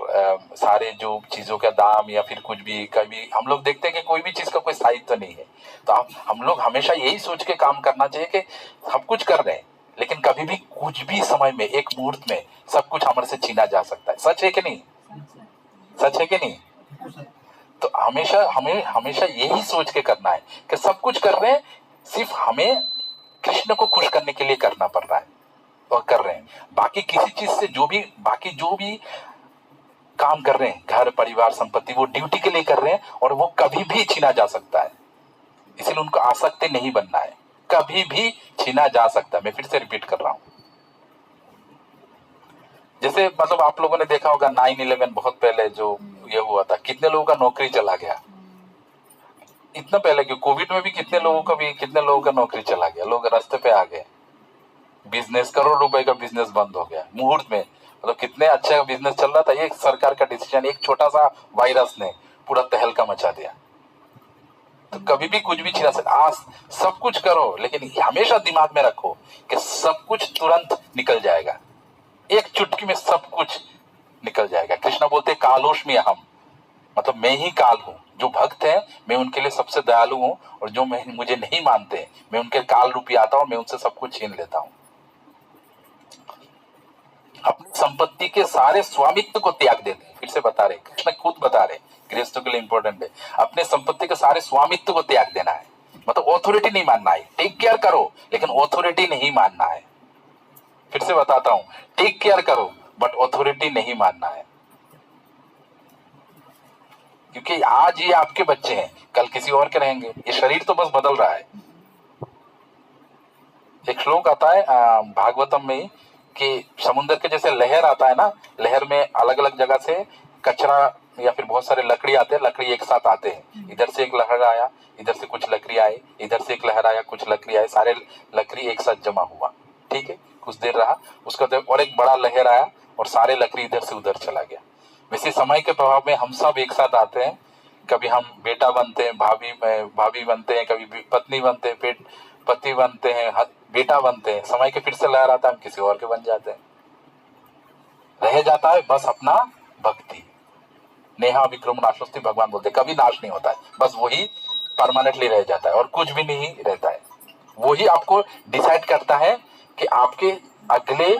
सारे जो चीजों का दाम या फिर कुछ भी, कभी हम लोग देखते हैं कि कोई भी चीज का कोई स्थायित्व तो नहीं है। तो हम लोग हमेशा यही सोच के काम करना चाहिए कि सब कुछ कर रहे हैं, लेकिन कभी भी कुछ भी समय में, एक मुहूर्त में सब कुछ हमारे से छीना जा सकता है। सच है कि नहीं? सच है कि नहीं? तो हमेशा यही सोच के करना है कि सब कुछ कर रहे हैं, सिर्फ हमें कृष्ण को खुश करने के लिए करना पड़ रहा है और कर रहे हैं। बाकी किसी चीज से जो भी काम कर रहे हैं, घर परिवार संपत्ति, वो ड्यूटी के लिए कर रहे हैं और वो कभी भी छीना जा सकता है। इसलिए उनको आसक्ति नहीं बनना है, कभी भी छीना जा सकता है। मैं फिर से रिपीट कर रहा हूं। जैसे मतलब आप लोगों ने देखा होगा 9/11 बहुत पहले जो ये हुआ था, कितने लोगों का नौकरी चला गया। इतना पहले कि कोविड में भी कितने लोगों का नौकरी चला गया, लोग रास्ते पे आ गए। बिजनेस, करोड़ रुपए का बिजनेस बंद हो गया मुहूर्त में। मतलब कितने अच्छा बिजनेस चल रहा था, एक सरकार का डिसीजन, एक छोटा सा वायरस ने पूरा तहलका मचा दिया। तो कभी भी कुछ भी छीना सकता। आज सब कुछ करो, लेकिन हमेशा दिमाग में रखो कि सब कुछ तुरंत निकल जाएगा, एक चुटकी में सब कुछ निकल जाएगा। कृष्ण बोलते कालोष्मी अहम, मतलब मैं ही काल हूं। जो भक्त है मैं उनके लिए सबसे दयालु हूं, और जो मुझे नहीं मानते मैं उनके काल रूपी आता हूं, मैं उनसे सब कुछ छीन लेता हूं। अपनी संपत्ति के सारे स्वामित्व को त्याग देते हैं। फिर से बता रहे, कृष्ण खुद बता रहे, गृहस्थों के लिए इंपॉर्टेंट है। अपने संपत्ति के सारे स्वामित्व को त्याग देना है, मतलब ऑथोरिटी नहीं मानना है। टेक केयर करो, लेकिन ऑथोरिटी नहीं मानना है। फिर से बताता हूं, टेक केयर करो बट ऑथोरिटी नहीं मानना है। क्योंकि आज ये आपके बच्चे हैं, कल किसी और के रहेंगे। ये शरीर तो बस बदल रहा है। एक श्लोक आता है भागवतम में कि समुद्र के जैसे लहर आता है ना, लहर में अलग अलग जगह से कचरा या फिर बहुत सारे लकड़ी आते हैं, लकड़ी एक साथ आते हैं। इधर से एक लहर आया, इधर से कुछ लकड़ी आई, इधर से एक लहर आया, कुछ लकड़ी आई, सारे लकड़ी एक साथ जमा हुआ। ठीक है, कुछ देर रहा, उसका और एक बड़ा लहर आया और सारे लकड़ी इधर से उधर चला गया। वैसे समय के प्रभाव में हम सब एक साथ आते हैं, कभी हम बेटा बनते हैं, भाभी बनते हैं, कभी पत्नी बनते हैं, पति बनते हैं, बेटा बनते हैं, समय के फिर से लहर आता है, हम किसी और के बन जाते हैं। रह जाता है बस अपना भक्ति। नेहा विक्रम नाशोस्ति, भगवान बोलते कभी नाश नहीं होता है, बस वही परमानेंटली रह जाता है और कुछ भी नहीं रहता है। वही आपको डिसाइड करता है कि आपके अगले,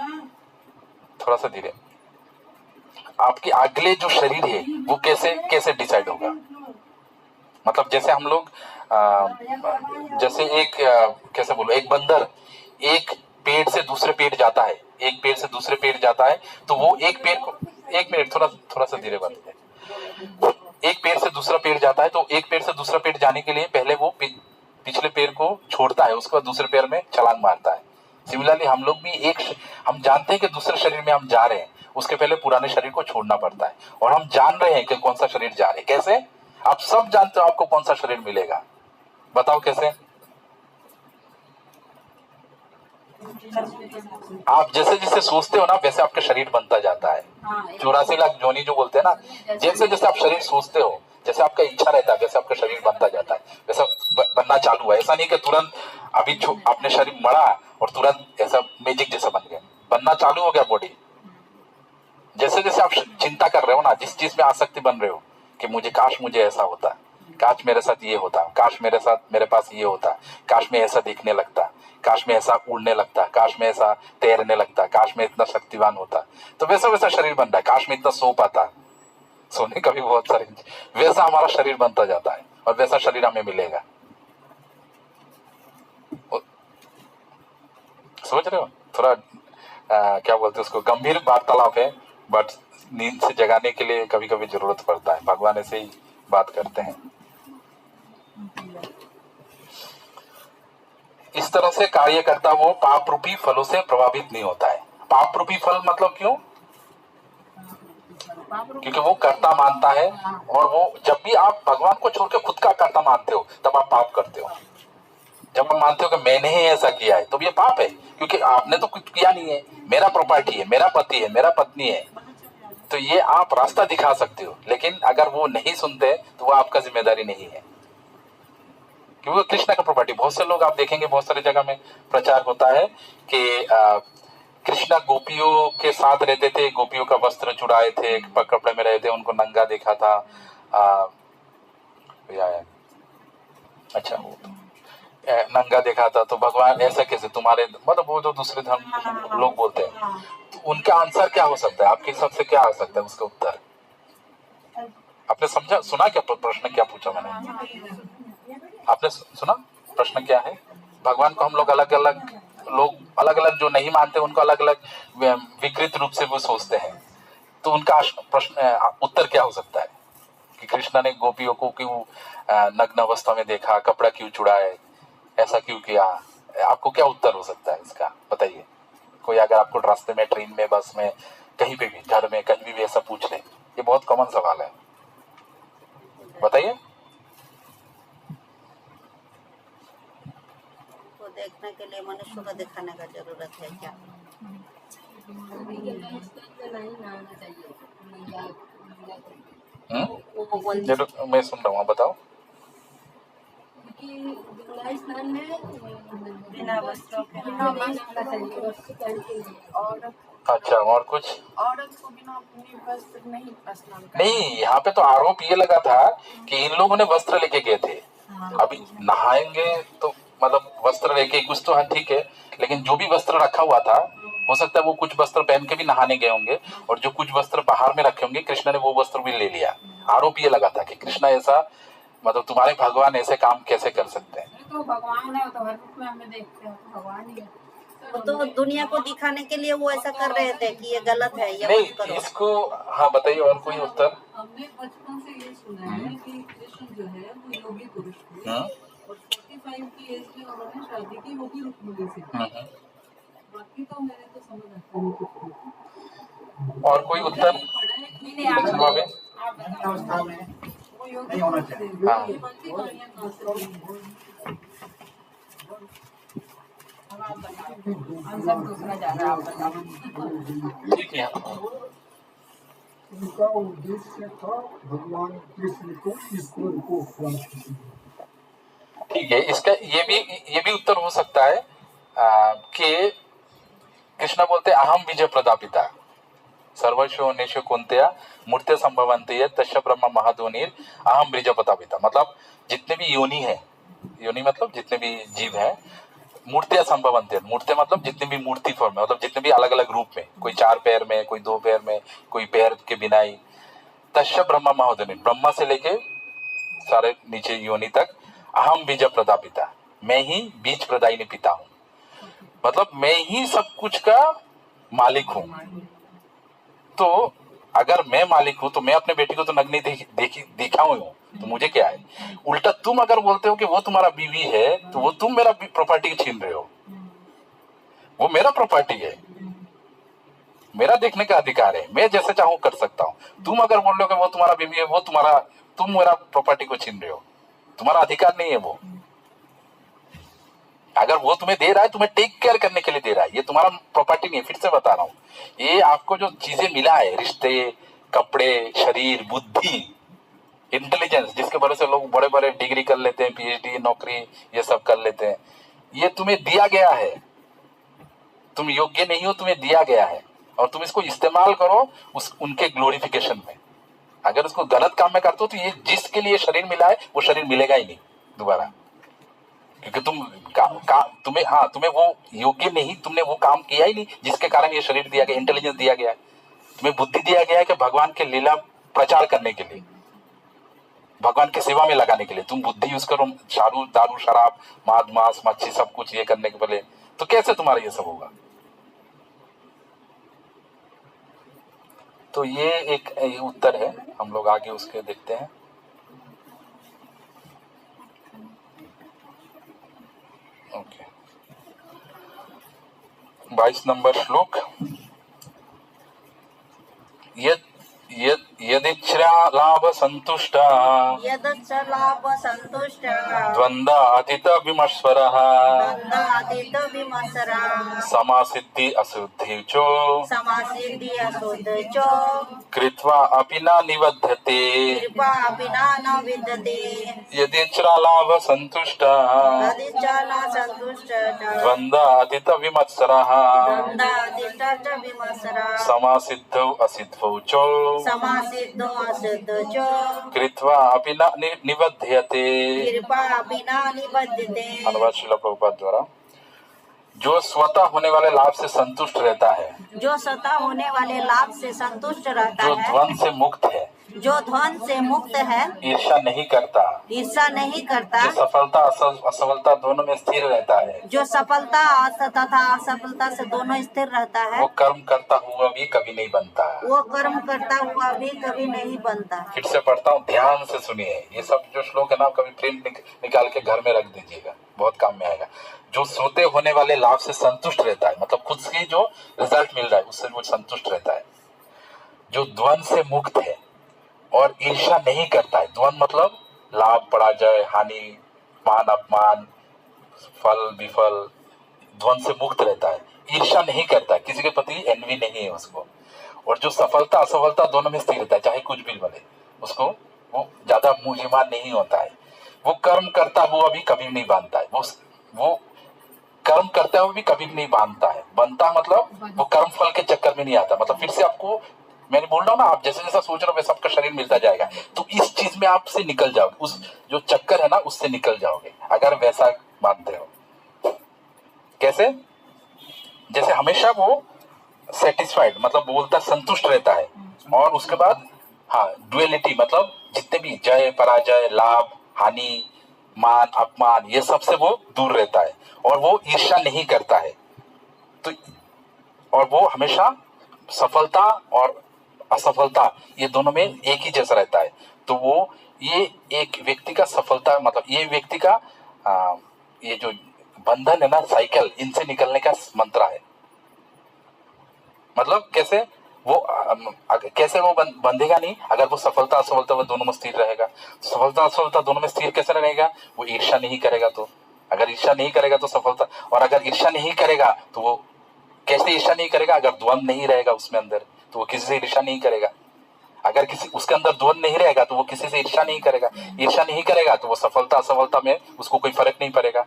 थोड़ा सा धीरे, आपके अगले जो शरीर है वो कैसे कैसे डिसाइड होगा। मतलब जैसे हम लोग जैसे एक कैसे बोलो, एक बंदर एक पेड़ से दूसरे पेड़ जाता है, एक पेड़ से दूसरे पेड़ जाता है, तो वो एक पेड़ को, एक मिनट, थोड़ा सा धीरे बात है। एक पेड़ से दूसरा पेड़ जाता है, तो एक पेड़ से दूसरा पेड़ जाने के लिए पहले वो पिछले पेड़ को छोड़ता है, उसके बाद दूसरे पेड़ में छलांग मारता है। सिमिलरली हम लोग भी हम जानते हैं कि दूसरे शरीर में हम जा रहे हैं, उसके पहले पुराने शरीर को छोड़ना पड़ता है, और हम जान रहे हैं कि कौन सा शरीर जा रहे हैं। कैसे? आप सब जानते हो आपको कौन सा शरीर मिलेगा, बताओ कैसे? आप जैसे जैसे सोचते हो ना वैसे आपका शरीर बनता जाता है। 84 लाख जोनी जो बोलते हैं ना, जैसे जैसे आप शरीर सोचते हो, जैसे आपका इच्छा रहता है, वैसे आपका शरीर बनता जाता है, वैसा बनना चालू है। ऐसा नहीं कि तुरंत अभी आपने शरीर मरा और तुरंत ऐसा मैजिक जैसा बन गया, बनना चालू हो गया बॉडी। जैसे जैसे आप चिंता कर रहे हो ना, जिस चीज में आसक्ति बन रहे हो कि मुझे काश मुझे ऐसा होता, काश मेरे साथ ये होता, काश मेरे पास ये होता, काश मैं ऐसा दिखने लगता, काश मैं ऐसा उड़ने लगता, काश मैं ऐसा तैरने लगता, काश मैं इतना शक्तिवान होता, तो वैसा वैसा शरीर बनता है। काश मैं इतना सो पाता, सोने का भी बहुत सारे, वैसा हमारा शरीर बनता जाता है और वैसा शरीर हमें मिलेगा। समझ रहे हो? थोड़ा क्या बोलते हैं उसको, गंभीर वार्तालाप है, बट नींद से जगाने के लिए कभी कभी जरूरत पड़ता है। भगवान ऐसे ही बात करते हैं। इस तरह से कार्य करता वो पाप रूपी फलों से प्रभावित नहीं होता है। पाप रूपी फल मतलब क्यों? क्योंकि वो कर्ता मानता है, और वो जब भी आप भगवान को छोड़कर खुद का कर्ता मानते हो तब आप पाप करते हो। जब आप मानते हो कि मैंने ही ऐसा किया है तो ये पाप है, क्योंकि आपने तो कुछ किया नहीं है। मेरा प्रॉपर्टी है, मेरा पति है, मेरा पत्नी है, तो ये आप रास्ता दिखा सकते हो, लेकिन अगर वो नहीं सुनते तो वो आपका जिम्मेदारी नहीं है, क्योंकि वो कृष्ण का प्रॉपर्टी। बहुत से लोग आप देखेंगे, बहुत सारी जगह में प्रचार होता है कि कृष्णा गोपियों के साथ रहते थे, गोपियों का वस्त्र चुराए थे, कपड़े में रहे थे, उनको नंगा देखा था। अच्छा, वो नंगा देखा था, तो भगवान ऐसा कैसे तुम्हारे, मतलब वो जो दूसरे धर्म लोग बोलते हैं, तो उनका आंसर क्या हो सकता है? आपके हिसाब से क्या आ सकता है उसका उत्तर? आपने समझा, सुना क्या प्रश्न क्या पूछा मैंने? आपने सुना प्रश्न क्या है? भगवान को हम लोग अलग अलग जो नहीं मानते उनको अलग अलग विकृत रूप से वो सोचते हैं, तो उनका प्रश्न उत्तर क्या हो सकता है कि कृष्ण ने गोपियों को क्यों नग्न अवस्था में देखा, कपड़ा क्यों चुराए, ऐसा क्यों किया? आपको क्या उत्तर हो सकता है इसका, बताइए। कोई अगर आपको रास्ते में, ट्रेन में, बस में, कहीं पे भी, घर में, कहीं भी ऐसा पूछ ले, ये बहुत कॉमन सवाल है, बताइए। को देखने के लिए मनुष्य को दिखाने का जरूरत है क्या? वो बोलती मैं सुन रहा हूँ, बताओ। बिना वस्त्रों के अच्छा, और कुछ? औरत को बिना अपने वस्त्र नहीं स्नान नहीं, यहाँ पे तो आरोप ये लगा था कि इन लोगों ने वस्त्र लेके गए थे। अभी नहाएंगे तो मतलब वस्त्र लेके कुछ तो है, ठीक है, लेकिन जो भी वस्त्र रखा हुआ था, हो सकता है वो कुछ वस्त्र पहन के भी नहाने गए होंगे, और जो कुछ वस्त्र बाहर में रखे होंगे, कृष्ण ने वो वस्त्र भी ले लिया। आरोप ये लगा था कि कृष्ण ऐसा, मतलब तुम्हारे भगवान ऐसे काम कैसे कर सकते हैं? तो भगवान है, तो हर रूप में हमें देखते हैं, तो भगवान ही है। वो तो दुनिया को दिखाने के लिए वो ऐसा कर रहे थे कि ये गलत है, ये मत नहीं, करो। इसको हाँ बताइए, और कोई उत्तर? हमने बचपन से ये सुना है कि कृष्ण जो है वो योगी पुरुष थे, और 45 की एज में उन्होंने शादी की योगी रुक्मिणी से। बाकी तो मैंने तो समझ आता नहीं कुछ। और कोई उत्तर? वो योगी पुरुष थे, ये बाकी कहानियां कहाँ से ली? आंसर दूसरा जा रहा है, आप बताओ। ठीक है, उनका उद्देश्य था भगवान कृष्ण को ईश्वर को प्राप्त करना। ठीक है, इसका ये भी उत्तर हो सकता है कि कृष्ण बोलते अहम बीज प्रदापिता सर्वस्व नेशो कुंत्या मूर्ति संभवंती है तस्य ब्रह्म महाधोनीर अहम बीज प्रदापिता। मतलब जितने भी योनि है, योनि मतलब जितने भी जीव है, मूर्तियां संभवंती है, मूर्ति मतलब जितने भी मूर्ति फॉर्म में, मतलब जितने भी अलग अलग रूप में, कोई 4 पैर में, कोई 2 पैर में, कोई पैर के बिना ही, तस्य ब्रह्म महाधोनी, ब्रह्मा से लेके सारे नीचे योनि तक, अहम बीज प्रदापिता, मैं ही बीज प्रदायिनी पिता हूं। मतलब मैं ही सब कुछ का मालिक हूं। तो अगर मैं मालिक हूं तो मैं अपने बेटी को तो नग्न देखा हूं, तो मुझे क्या है। उल्टा तुम अगर बोलते हो कि वो तुम्हारा बीवी है तो वो तुम मेरा प्रॉपर्टी छीन रहे हो। वो मेरा प्रॉपर्टी है, मेरा देखने का अधिकार है, मैं जैसे चाहूं कर सकता हूं। तुम अगर बोल रहे हो कि वो तुम्हारा बीवी है, वो तुम्हारा, तुम मेरा प्रॉपर्टी को छीन रहे हो, तुम्हारा अधिकार नहीं है वो। अगर वो तुम्हें दे रहा है, तुम्हें टेक केयर करने के लिए दे रहा है, ये तुम्हारा प्रॉपर्टी नहीं है। फिर से बता रहा हूँ, ये आपको जो चीजें मिला है, रिश्ते, कपड़े, शरीर, बुद्धि, इंटेलिजेंस, जिसके भरोसे लोग बड़े बड़े डिग्री कर लेते हैं, पीएचडी, नौकरी, ये सब कर लेते हैं, ये तुम्हें दिया गया है। तुम योग्य नहीं हो, तुम्हें दिया गया है, और तुम इसको इस्तेमाल करो उनके ग्लोरिफिकेशन में। अगर उसको गलत काम में करते हो तो ये जिसके लिए शरीर मिला है वो शरीर मिलेगा ही नहीं दोबारा, क्योंकि तुम्हें वो योग्य नहीं, तुमने वो काम किया ही नहीं जिसके कारण ये शरीर दिया गया, इंटेलिजेंस दिया गया है, तुम्हें बुद्धि दिया गया है कि भगवान के लीला प्रचार करने के लिए, भगवान की सेवा में लगाने के लिए। तुम बुद्धि यूज करो दारू शराब मांस मच्छी सब कुछ ये करने के पहले, तो कैसे तुम्हारा ये सब होगा। तो ये एक उत्तर है, हम लोग आगे उसके देखते हैं। ओके, 22 नंबर श्लोक। यदिच्छा लाभ संतुष्ट यदच्च लाभ संतुष्ट द्वंद्वातीत विमर्शरः द्वंद्वातीत विमर्शरः समासिद्धि अशुद्धि चो समासिद्धि अशुद्ध च कृत्वा अपि न निबध्यते। कृपा अपि न विद्यते। यदिच्छा लाभ संतुष्ट यदिच्च न संतुष्ट द्वंद्वातीत विमर्शरः द्वंद्वातीत च विमर्शरः समासिद्धौ असिद्धौ चो समासिद्धो असिद्धो च कृत्वा अपि न निबध्यते। कृपा अपि न निबध्यते। अनुवाद श्रील प्रभुपाद द्वारा। जो स्वतः होने वाले लाभ से संतुष्ट रहता है, जो स्वतः होने वाले लाभ से संतुष्ट रहता जो है, द्वंद से मुक्त है, जो ध्वंस से मुक्त है, ईर्ष्या नहीं करता, ईर्ष्या नहीं करता, जो सफलता असफलता दोनों में स्थिर रहता है, जो सफलता तथा असफलता से दोनों स्थिर रहता है, वो कर्म करता हुआ भी कभी नहीं बनता। वो कर्म करता हुआ भी कभी नहीं बनता। फिर से पढ़ता हूँ, ध्यान से सुनिए। ये सब जो श्लोक है ना, कभी प्रिंट निकाल के घर में रख दीजिएगा, बहुत काम में आएगा। जो सोते होने वाले लाभ से संतुष्ट रहता है, मतलब खुद से जो रिजल्ट मिल रहा है उससे वो संतुष्ट रहता है। जो द्वंद से मुक्त है और ईर्ष्या नहीं करता है, द्वंद मतलब लाभ पराजय हानि मान अपमान फल विफल, द्वंद से मुक्त रहता है, ईर्ष्या नहीं करता है, किसी के प्रति एनवी नहीं है उसको, और जो सफलता असफलता दोनों में स्थिर रहता है, चाहे कुछ भी बने उसको, वो ज्यादा मूल्यवान नहीं होता है। वो कर्म करता हुआ भी कभी नहीं बांधता है, वो कर्म करता हुआ भी कभी नहीं बांधता है। बनता मतलब वो कर्म फल के चक्कर में नहीं आता। मतलब फिर से आपको मैंने बोल रहा हूँ ना, आप जैसे जैसा सोच रहे हो वैसा आपका शरीर मिलता जाएगा, तो इस चीज में आप से निकल जाओगे, उस जो चक्कर है ना उससे निकल जाओगे अगर वैसा मानते हो। कैसे? जैसे हमेशा वो सेटिस्फाइड मतलब बोलता संतुष्ट रहता है, और उसके बाद हाँ डुअलिटी मतलब जितने भी जय पराजय लाभ हानि मान अपमान ये सब से वो दूर रहता है, और वो ईर्ष्या नहीं करता है। तो और वो हमेशा सफलता और असफलता ये दोनों में एक ही जैसा रहता है। तो वो ये एक व्यक्ति का सफलता मतलब ये व्यक्ति का ये जो बंधन है ना साइकिल, इनसे निकलने का मंत्र है। मतलब कैसे वो बंधेगा नहीं अगर वो सफलता असफलता वो दोनों में स्थिर रहेगा। सफलता असफलता दोनों में स्थिर कैसे रहेगा? वो ईर्ष्या नहीं करेगा। तो अगर ईर्ष्या नहीं करेगा तो सफलता, और अगर ईर्ष्या नहीं करेगा तो वो कैसे ईर्ष्या नहीं करेगा? अगर द्वंद नहीं रहेगा उसमें अंदर तो वो किसी से ईर्ष्या नहीं करेगा। अगर किसी उसके अंदर द्वंद नहीं रहेगा तो वो किसी से ईर्ष्या नहीं करेगा, ईर्ष्या नहीं करेगा तो वो सफलता असफलता में उसको कोई फर्क नहीं पड़ेगा।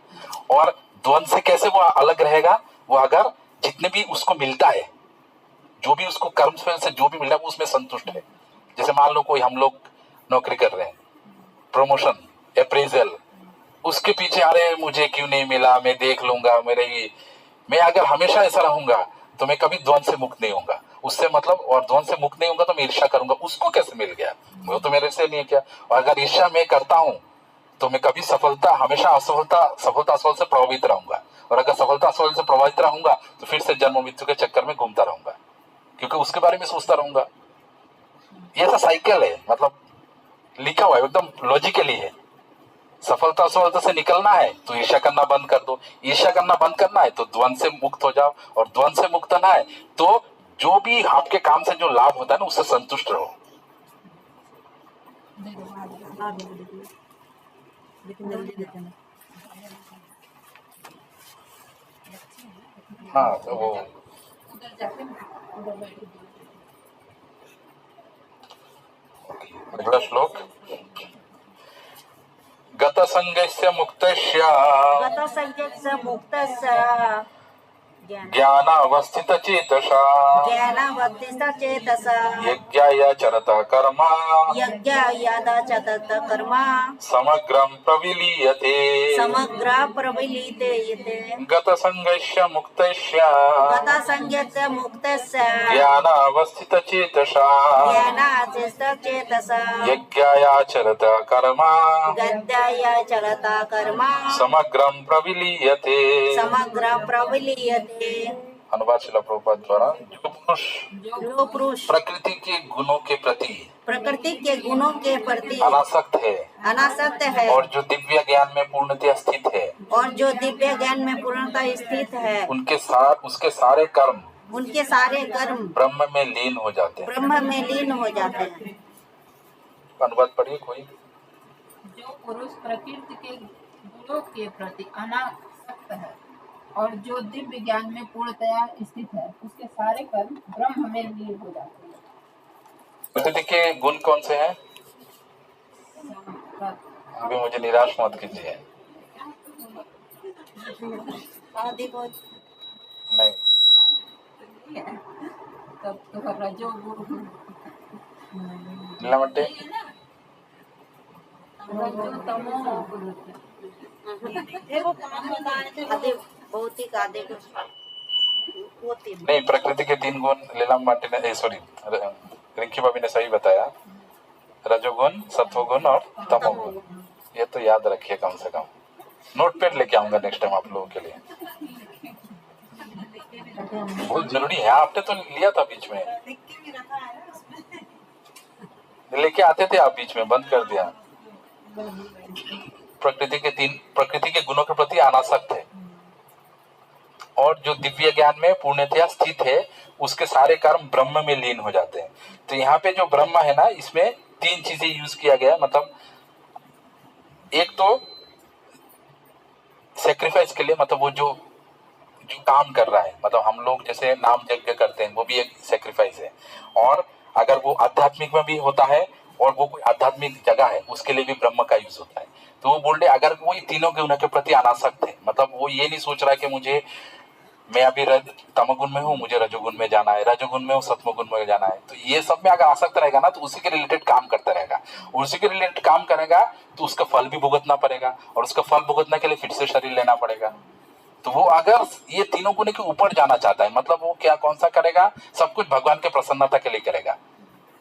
और द्वंद से कैसे वो अलग रहेगा, वो अगर जितने भी उसको मिलता है, जो भी उसको कर्म फल से जो भी मिल रहा है वो उसमें संतुष्ट है। जैसे मान लो कोई हम लोग नौकरी कर रहे हैं, प्रमोशन, अप्रेजल, उसके पीछे अरे मुझे क्यों नहीं मिला, मैं देख लूंगा, मैं अगर हमेशा ऐसा रहूंगा तो मैं कभी द्वंद से मुक्त नहीं होऊंगा। उससे मतलब, और द्वंद से मुक्त नहीं होऊंगा तो मैं ईर्ष्या करूंगा, उसको कैसे मिल गया, वो तो मेरे से नहीं है क्या। और अगर ईर्ष्या मैं करता हूं तो मैं कभी सफलता, हमेशा सफलता असफल से प्रभावित रहूंगा। और अगर सफलता असफल से प्रभावित रहूंगा तो फिर से जन्म मृत्यु के चक्कर में घूमता रहूंगा, क्योंकि उसके बारे में सोचता रहूंगा। ये ऐसा साइकिल है, मतलब लिखा हुआ है, एकदम लॉजिकली है। सफलता असफलता से निकलना है तो ईर्ष्या करना बंद कर दो, ईर्ष्या करना बंद करना है तो द्वंद से मुक्त हो जाओ, और द्वंद से मुक्त होना है तो जो भी आपके काम से जो लाभ होता है ना उससे संतुष्ट रहो। हाँ तो वो उधर जाके उधर बैठ के अगला श्लोक, गत संगस्य मुक्तस्य गतसंज्ञस्य मुक्तस्य ज्ञानावस्थित चेतसा ज्ञानावस्थितचेतसा यज्ञाय चरतः कर्म यज्ञायादाचतत कर्म समग्रं प्रविलीयते। समग्र प्रविलीयते। गत संगस्य मुक्तस्य गतसंज्ञस्य मुक्तस्य ज्ञानावस्थित चेतसा ज्ञानावस्थितचेतसा यज्ञायाचरतः कर्म गद्यायाचरता कर्म समग्रं प्रविलीयते। समग्र प्रविलीयते। अनुवाद शिला प्रभुपाद द्वारा। जो पुरुष प्रकृति के गुणों के प्रति प्रकृति के गुणों के प्रति अनासक्त है और जो दिव्य ज्ञान में पूर्णतः स्थित है, और जो दिव्य ज्ञान में पूर्णतः स्थित है, उसके सारे कर्म ब्रह्म में लीन हो जाते हैं। अनुवाद पढ़िए कोई। जो पुरुष प्रकृति के गुणों के प्रति अनासक्त है और जो दिव्य ज्ञान में पूर्णतया स्थित है, उसके सारे कर्म ब्रह्म में लीन हो जाते हैं। प्रकृति के गुण कौन से हैं? अभी मुझे निराश मत कीजिए। नहीं, तब तो रजोगुण नीलामट्टे भौतिक आदि नहीं, प्रकृति के 3 गुण लीलामट्टे ने, सॉरी, रिंकी भाभी ने सही बताया, रजोगुण, सत्वगुण और तमोगुण। ये तो याद रखिए, कम से कम नोटपैड लेके आऊंगा नेक्स्ट टाइम आप लोगों के लिए, बहुत जरूरी है। आपने तो लिया था बीच में, लेके आते थे आप, बीच में बंद कर दिया। प्रकृति के गुणों के प्रति अनासक्त है और जो दिव्य ज्ञान में पूर्णतया स्थित है, उसके सारे कर्म ब्रह्म में लीन हो जाते हैं। तो यहाँ पे जो ब्रह्म है ना, इसमें 3 चीजें यूज किया गया। मतलब एक तो सेक्रीफाइस के लिए, मतलब वो जो काम कर रहा है, मतलब हम लोग जैसे नाम यज्ञ करते हैं, वो भी एक सेक्रीफाइस है। और अगर वो आध्यात्मिक में भी होता है और वो कोई आध्यात्मिक जगह है, उसके लिए भी ब्रह्म का यूज होता है। तो वो बोल रहे अगर वो तीनों गुणों के प्रति अनासक्त है, मतलब वो ये नहीं सोच रहा है कि मैं अभी तमोगुण में हूँ, मुझे रजोगुण में जाना है, रजोगुण में हूँ, सत्वगुण में जाना है, तो ये सब में अगर आसक्त रहेगा ना, तो उसी के रिलेटेड काम करता रहेगा। उसी के रिलेटेड काम करेगा तो उसका फल भी भुगतना पड़ेगा, और उसका फल भुगतने के लिए फिर से शरीर लेना पड़ेगा। तो वो अगर ये तीनों गुण के ऊपर जाना चाहता है, मतलब वो कौन सा करेगा, सब कुछ भगवान के प्रसन्नता के लिए करेगा,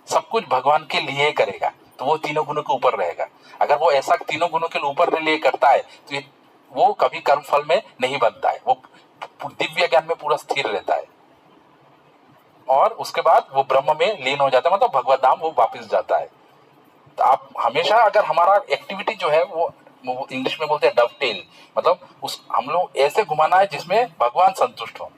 सब कुछ भगवान के लिए करेगा, तो वो तीनों गुणों के ऊपर रहेगा। अगर वो ऐसा तीनों गुणों के ऊपर लिए करता है तो वो कभी कर्म फल में नहीं बनता है, वो दिव्य ज्ञान में पूरा स्थिर रहता है, और उसके बाद वो ब्रह्म में लीन हो जाता है, मतलब भगवत धाम वो वापस जाता है। तो आप हमेशा, अगर हमारा एक्टिविटी जो है वो इंग्लिश में बोलते हैं डवटेल, मतलब हम लोग ऐसे घुमाना है जिसमें भगवान संतुष्ट हो।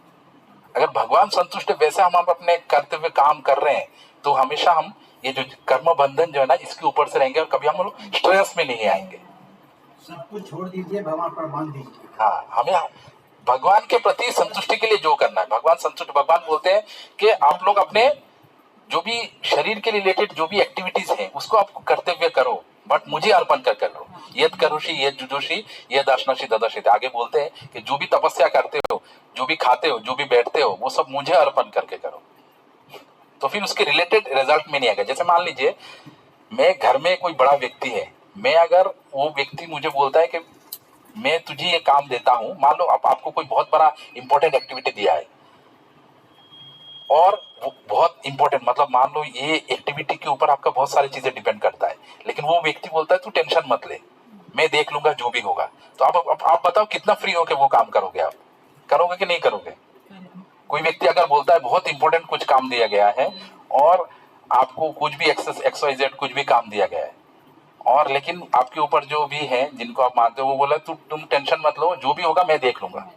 अगर भगवान संतुष्ट है, वैसे हम अपने करते हुए काम कर रहे हैं, तो हमेशा हम ये जो कर्म बंधन जो है ना, इसके ऊपर से रहेंगे और कभी हम लोग स्ट्रेस में नहीं आएंगे। सब कुछ छोड़ दीजिए, भगवान पर बांध दीजिए। हाँ, हमें भगवान के प्रति संतुष्टि के लिए जो करना है, भगवान संतुष्ट, भगवान बोलते हैं कि आप लोग अपने जो भी शरीर के रिलेटेड जो भी एक्टिविटीज है उसको आप करते हुए करो, बट मुझे अर्पण कर करो। यद करोषि यद जुजोषि यद अश्नोषि ददर्शिते, आगे बोलते हैं कि जो भी तपस्या करते हो, जो भी खाते हो, जो भी बैठते हो, वो सब मुझे अर्पण करके करो। तो फिर उसके रिलेटेड रिजल्ट में नहीं आएगा। जैसे मान लीजिए मैं घर में कोई बड़ा व्यक्ति है, मैं अगर वो व्यक्ति मुझे बोलता है कि मैं तुझे ये काम देता हूं, मान लो आपको कोई बहुत बड़ा इंपॉर्टेंट एक्टिविटी दिया है और वो बहुत इंपॉर्टेंट, मतलब मान लो ये एक्टिविटी के ऊपर आपका बहुत सारी चीजें डिपेंड करता है, लेकिन वो व्यक्ति बोलता है तू टेंशन मत ले, मैं देख लूंगा जो भी होगा। तो आप बताओ कितना फ्री होके वो काम करोगे? आप करोगे कि नहीं करोगे? कोई व्यक्ति अगर बोलता है बहुत इंपॉर्टेंट कुछ काम दिया गया है और आपको कुछ भी XYZ कुछ भी काम दिया गया है, और लेकिन आपके ऊपर जो भी है जिनको आप मानते हो वो बोला तुम टेंशन मत लो, जो भी होगा मैं देख लूंगा,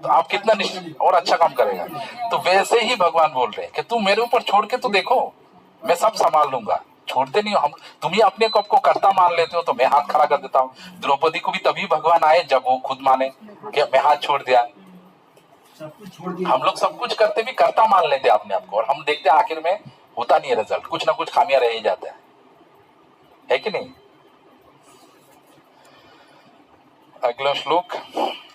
तो आप कितना निश्चित और अच्छा काम करेगा। तो वैसे ही भगवान बोल रहे हैं कि तुम मेरे ऊपर छोड़ के तो देखो, मैं सब संभाल लूंगा। छोड़ते नहीं हो हम, तुम ही अपने को करता मान लेते हो, तो मैं हाथ खड़ा कर देता हूँ। द्रौपदी को भी तभी भगवान आए जब वो खुद माने कि मैं हाथ छोड़ दिया। हम लोग सब कुछ करते भी करता मान लेते अपने आप को, और हम देखते हैं आखिर में होता नहीं है रिजल्ट, कुछ ना कुछ खामियां रह ही जाता है कि नहीं? अगला श्लोक,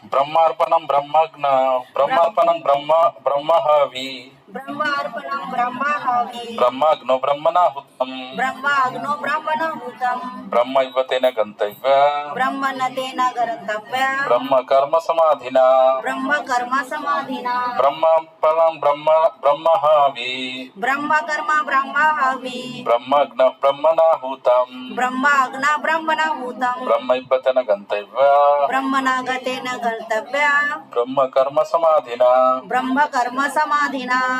ब्रह्मार्पणम ब्रह्मार्पणम ब्रह्म हवि ब्रह्मार्पणं ब्रह्माहवि ब्रह्माग्नो ब्रह्मणाहुतम ब्रह्माग्नो ब्रह्मणाहुतं ब्रह्मैव तेन गन्तव्य ब्रह्मण तेन गन्तव्य ब्रह्म कर्म समाधिना ब्रह्म कर्म समाधिना ब्रह्मार्पणम ब्रह्म हवि ब्रह्म कर्म ब्रह्माहवि ब्रह्मग्न ब्रह्मणाहुतम ब्रह्माग्ना ब्रह्मणाहुतं ब्रह्मैव तेन गन्तव्य ब्रह्मणागतेन गन्तव्य ब्रह्म कर्म समाधिना। ब्रह्म कर्म समाधिना।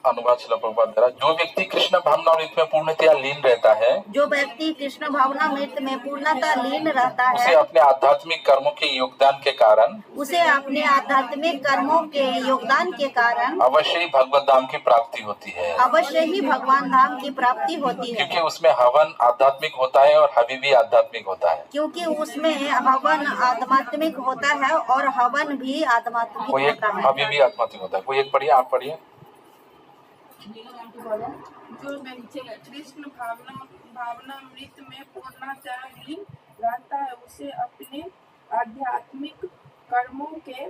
अनुवाद शिला प्रभुपाद द्वारा, जो व्यक्ति कृष्ण भावनामृत में पूर्णतया लीन रहता है, जो व्यक्ति कृष्ण भावनामृत में पूर्णतः लीन रहता उसे है, अपने आध्यात्मिक कर्मों के योगदान के कारण उसे अपने आध्यात्मिक कर्मों के योगदान के कारण अवश्य ही भगवत धाम की प्राप्ति होती है। अवश्य ही भगवान धाम की प्राप्ति होती है, क्योंकि उसमें हवन आध्यात्मिक होता है और हवि भी आध्यात्मिक होता है। क्योंकि उसमें हवन आध्यात्मिक होता है और हवन भी आध्यात्मिक कोई एक होता है। हवि भी आध्यात्मिक होता है। कोई एक पढ़िए, आप पढ़िए। जो व्यक्ति कृष्ण भावनामृत में पूर्णतः लीन रहता है, उसे अपने आध्यात्मिक कर्मों के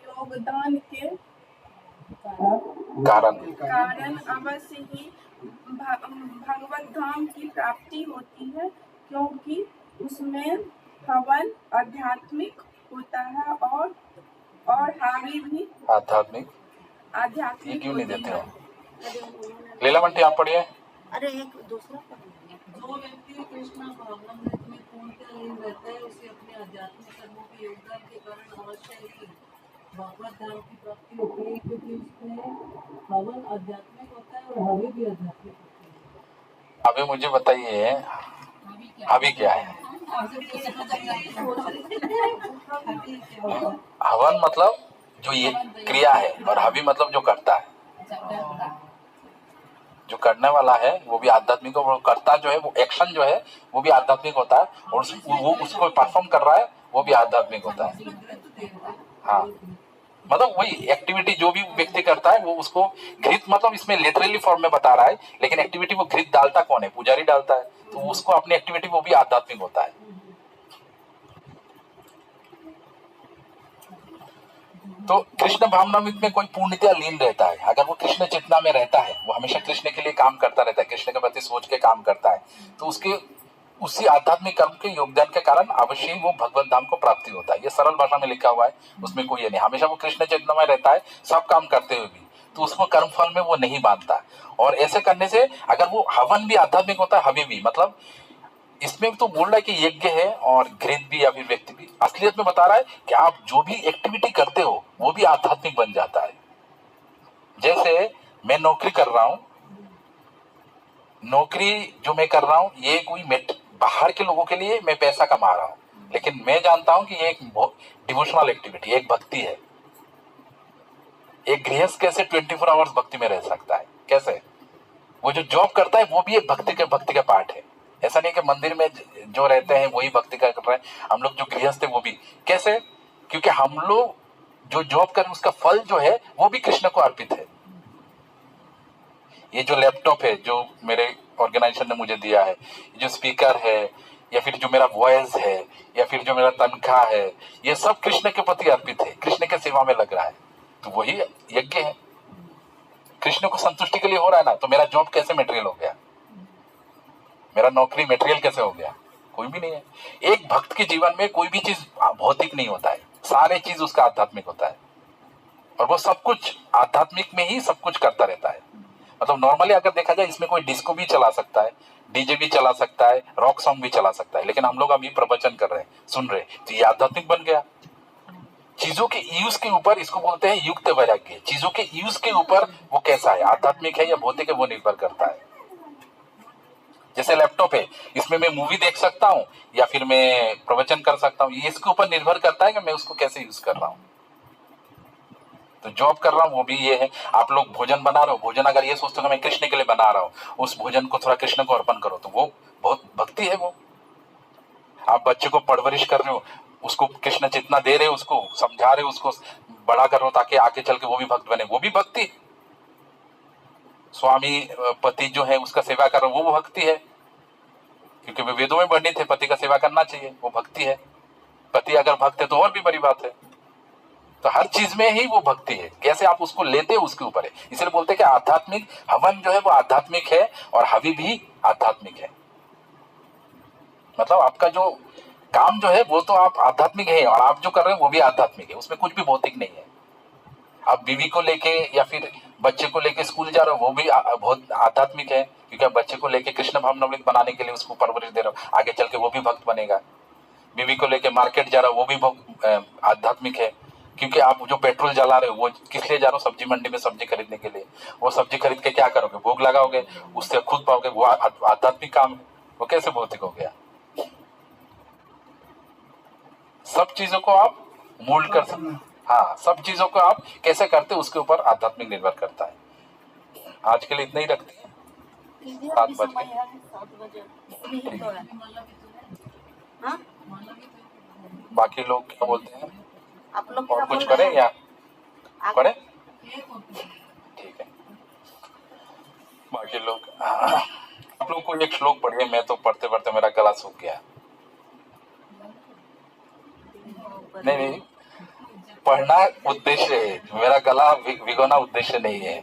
योगदान के कारण अवश्य ही भगवत धाम की प्राप्ति होती है, क्योंकि उसमें हवन आध्यात्मिक होता है और हावी भी आध्यात्मिक। आध्यात्मिक ये क्यों नहीं होती देते है। हो? लीला बंटी, आप पढ़िए। अरे एक दूसरा जो व्यक्ति कृष्ण भावनामृत में पूर्णतः लीन रहता है, उसे अपने आध्यात्मिक कर्मों के योगदान के कारण अवश्य ही भगवत धाम की प्राप्ति होती है, क्योंकि उसमें हवन आध्यात्मिक होता है और हवि भी आध्यात्मिक होती है। अभी मुझे बताइए हवि क्या है? हवन मतलब जो ये क्रिया है, और हवि मतलब जो करता है, जो करने वाला है वो भी आध्यात्मिक, और वो करता जो है वो एक्शन जो है वो भी आध्यात्मिक होता है, और वो उसको परफॉर्म कर रहा है वो भी आध्यात्मिक होता है। हाँ, मतलब वही एक्टिविटी जो भी व्यक्ति करता है वो उसको घृत, मतलब इसमें लिटरली फॉर्म में बता रहा है, लेकिन एक्टिविटी वो घृत डालता कौन है? पुजारी डालता है, तो उसको अपनी एक्टिविटी वो भी आध्यात्मिक होता है। तो कृष्ण भावनामृत में कोई पूर्णतया लीन रहता है, अगर वो कृष्ण चेतना में रहता है, वो हमेशा कृष्ण के लिए काम करता रहता है, कृष्ण के प्रति सोच के काम करता है, तो उसके उसी आध्यात्मिक कर्म के योगदान के कारण अवश्य ही वो भगवत धाम को प्राप्ति होता है। ये सरल भाषा में लिखा हुआ है, उसमें कोई ये नहीं। हमेशा वो कृष्ण चेतना में रहता है सब काम करते हुए भी, तो उसको कर्म फल में वो नहीं बांधता। और ऐसे करने से अगर वो हवन भी आध्यात्मिक होता है, हवि भी, मतलब इसमें तो बोल रहा है कि यज्ञ है और घृत भी या फिर व्यक्ति भी, असलियत में बता रहा है कि आप जो भी एक्टिविटी करते हो वो भी आध्यात्मिक बन जाता है। जैसे मैं नौकरी कर रहा हूं, नौकरी जो मैं कर रहा हूं ये कोई बाहर के लोगों के लिए मैं पैसा कमा रहा हूं, लेकिन मैं जानता हूं कि ये एक डिवोशनल एक्टिविटी, एक भक्ति है। एक गृहस्थ कैसे 24 आवर्स भक्ति में रह सकता है? कैसे? वो जो जॉब करता है वो भी एक भक्ति का पार्ट है। ऐसा नहीं कि मंदिर में जो रहते हैं वही भक्ति का कर रहे हैं, हम लोग जो गृहस्थ है वो भी। कैसे? क्योंकि हम लोग जो जॉब कर उसका फल जो है वो भी कृष्ण को अर्पित है। ये जो लैपटॉप है जो मेरे ऑर्गेनाइजेशन ने मुझे दिया है, जो स्पीकर है, या फिर जो मेरा वॉइस है, या फिर जो मेरा तनख्वाह है, ये सब कृष्ण के प्रति अर्पित है, कृष्ण के सेवा में लग रहा है। तो वही यज्ञ है, कृष्ण को संतुष्टि के लिए हो रहा है ना। तो मेरा जॉब कैसे मटेरियल हो गया, मेरा नौकरी मटेरियल कैसे हो गया? कोई भी नहीं है। एक भक्त के जीवन में कोई भी चीज भौतिक नहीं होता है, सारे चीज उसका आध्यात्मिक होता है, और वो सब कुछ आध्यात्मिक में ही सब कुछ करता रहता है। मतलब नॉर्मली अगर देखा जाए इसमें कोई डिस्को भी चला सकता है, डीजे भी चला सकता है, रॉक सॉन्ग भी चला सकता है, लेकिन हम लोग अभी प्रवचन कर रहे हैं, सुन रहे हैं, तो ये आध्यात्मिक बन गया। चीजों के यूज के ऊपर, इसको बोलते हैं युक्त वैराग्य। चीजों के यूज के ऊपर वो कैसा है, आध्यात्मिक है या भौतिक है, वो निर्भर करता है। जैसे लैपटॉप है, इसमें मैं मूवी देख सकता हूँ या फिर मैं प्रवचन कर सकता हूँ, ये इसके ऊपर निर्भर करता है कि मैं उसको कैसे यूज कर रहा हूँ। तो जॉब कर रहा हूँ वो भी ये है। आप लोग भोजन बना रहे हो, भोजन अगर ये सोचते हो कि मैं कृष्ण के लिए बना रहा हूँ, उस भोजन को थोड़ा कृष्ण को अर्पण करो, तो वो बहुत भक्ति है। वो आप बच्चे को परवरिश कर रहे हो, उसको कृष्ण चेतना दे रहे हो, उसको समझा रहे हो, उसको बड़ा कर रहे हो ताकि आगे चल के वो भी भक्त बने, वो भी भक्ति। स्वामी पति जो है उसका सेवा कर रहे हो, वो भक्ति है, क्योंकि वे वेदों में वर्णित है पति का सेवा करना चाहिए, वो भक्ति है। पति अगर भक्त है तो और भी बड़ी बात है। तो हर चीज में ही वो भक्ति है, कैसे आप उसको लेते हो उसके ऊपर है। इसलिए बोलते हैं कि आध्यात्मिक हवन जो है वो आध्यात्मिक है, और हवि भी आध्यात्मिक है। मतलब आपका जो काम जो है वो तो आप आध्यात्मिक है, और आप जो कर रहे हो वो भी आध्यात्मिक है, उसमें कुछ भी भौतिक नहीं है। आप बीवी को लेके या फिर बच्चे को लेके स्कूल जा रहे हो, वो भी बहुत आध्यात्मिक है, क्योंकि आप बच्चे को लेके कृष्ण भावनामृत बनाने के लिए उसको परवरिश दे रहे हो, आगे चल के वो भी भक्त बनेगा। बीवी को लेके मार्केट जा रहा हो, वो भी आध्यात्मिक है, क्योंकि आप जो पेट्रोल जला रहे हो वो किस लिए जा रहे हो, सब्जी मंडी में सब्जी खरीदने के लिए। वो सब्जी खरीद के क्या करोगे, भोग लगाओगे, उससे खुद पाओगे, वो आध्यात्मिक काम है। वो कैसे भौतिक हो गया? सब चीजों को आप मोल्ड कर सकते, हाँ, सब चीजों को आप कैसे करते हो उसके ऊपर आध्यात्मिक निर्भर करता है। आज के लिए इतना ही रखते हैं, 7 बज गए। 7 बजे नहीं तो है। हाँ? बाकी लोग क्या बोलते हैं, आप लोग और क्या कुछ बोल रहे करें हैं? या आप- पढ़े? ठीक है, बाकी लोग आप लोग को एक श्लोक पढ़िए, मैं तो पढ़ते पढ़ते मेरा गला सूख गया। नहीं नहीं, पढ़ना उद्देश्य है, मेरा गला भिगोना उद्देश्य नहीं है।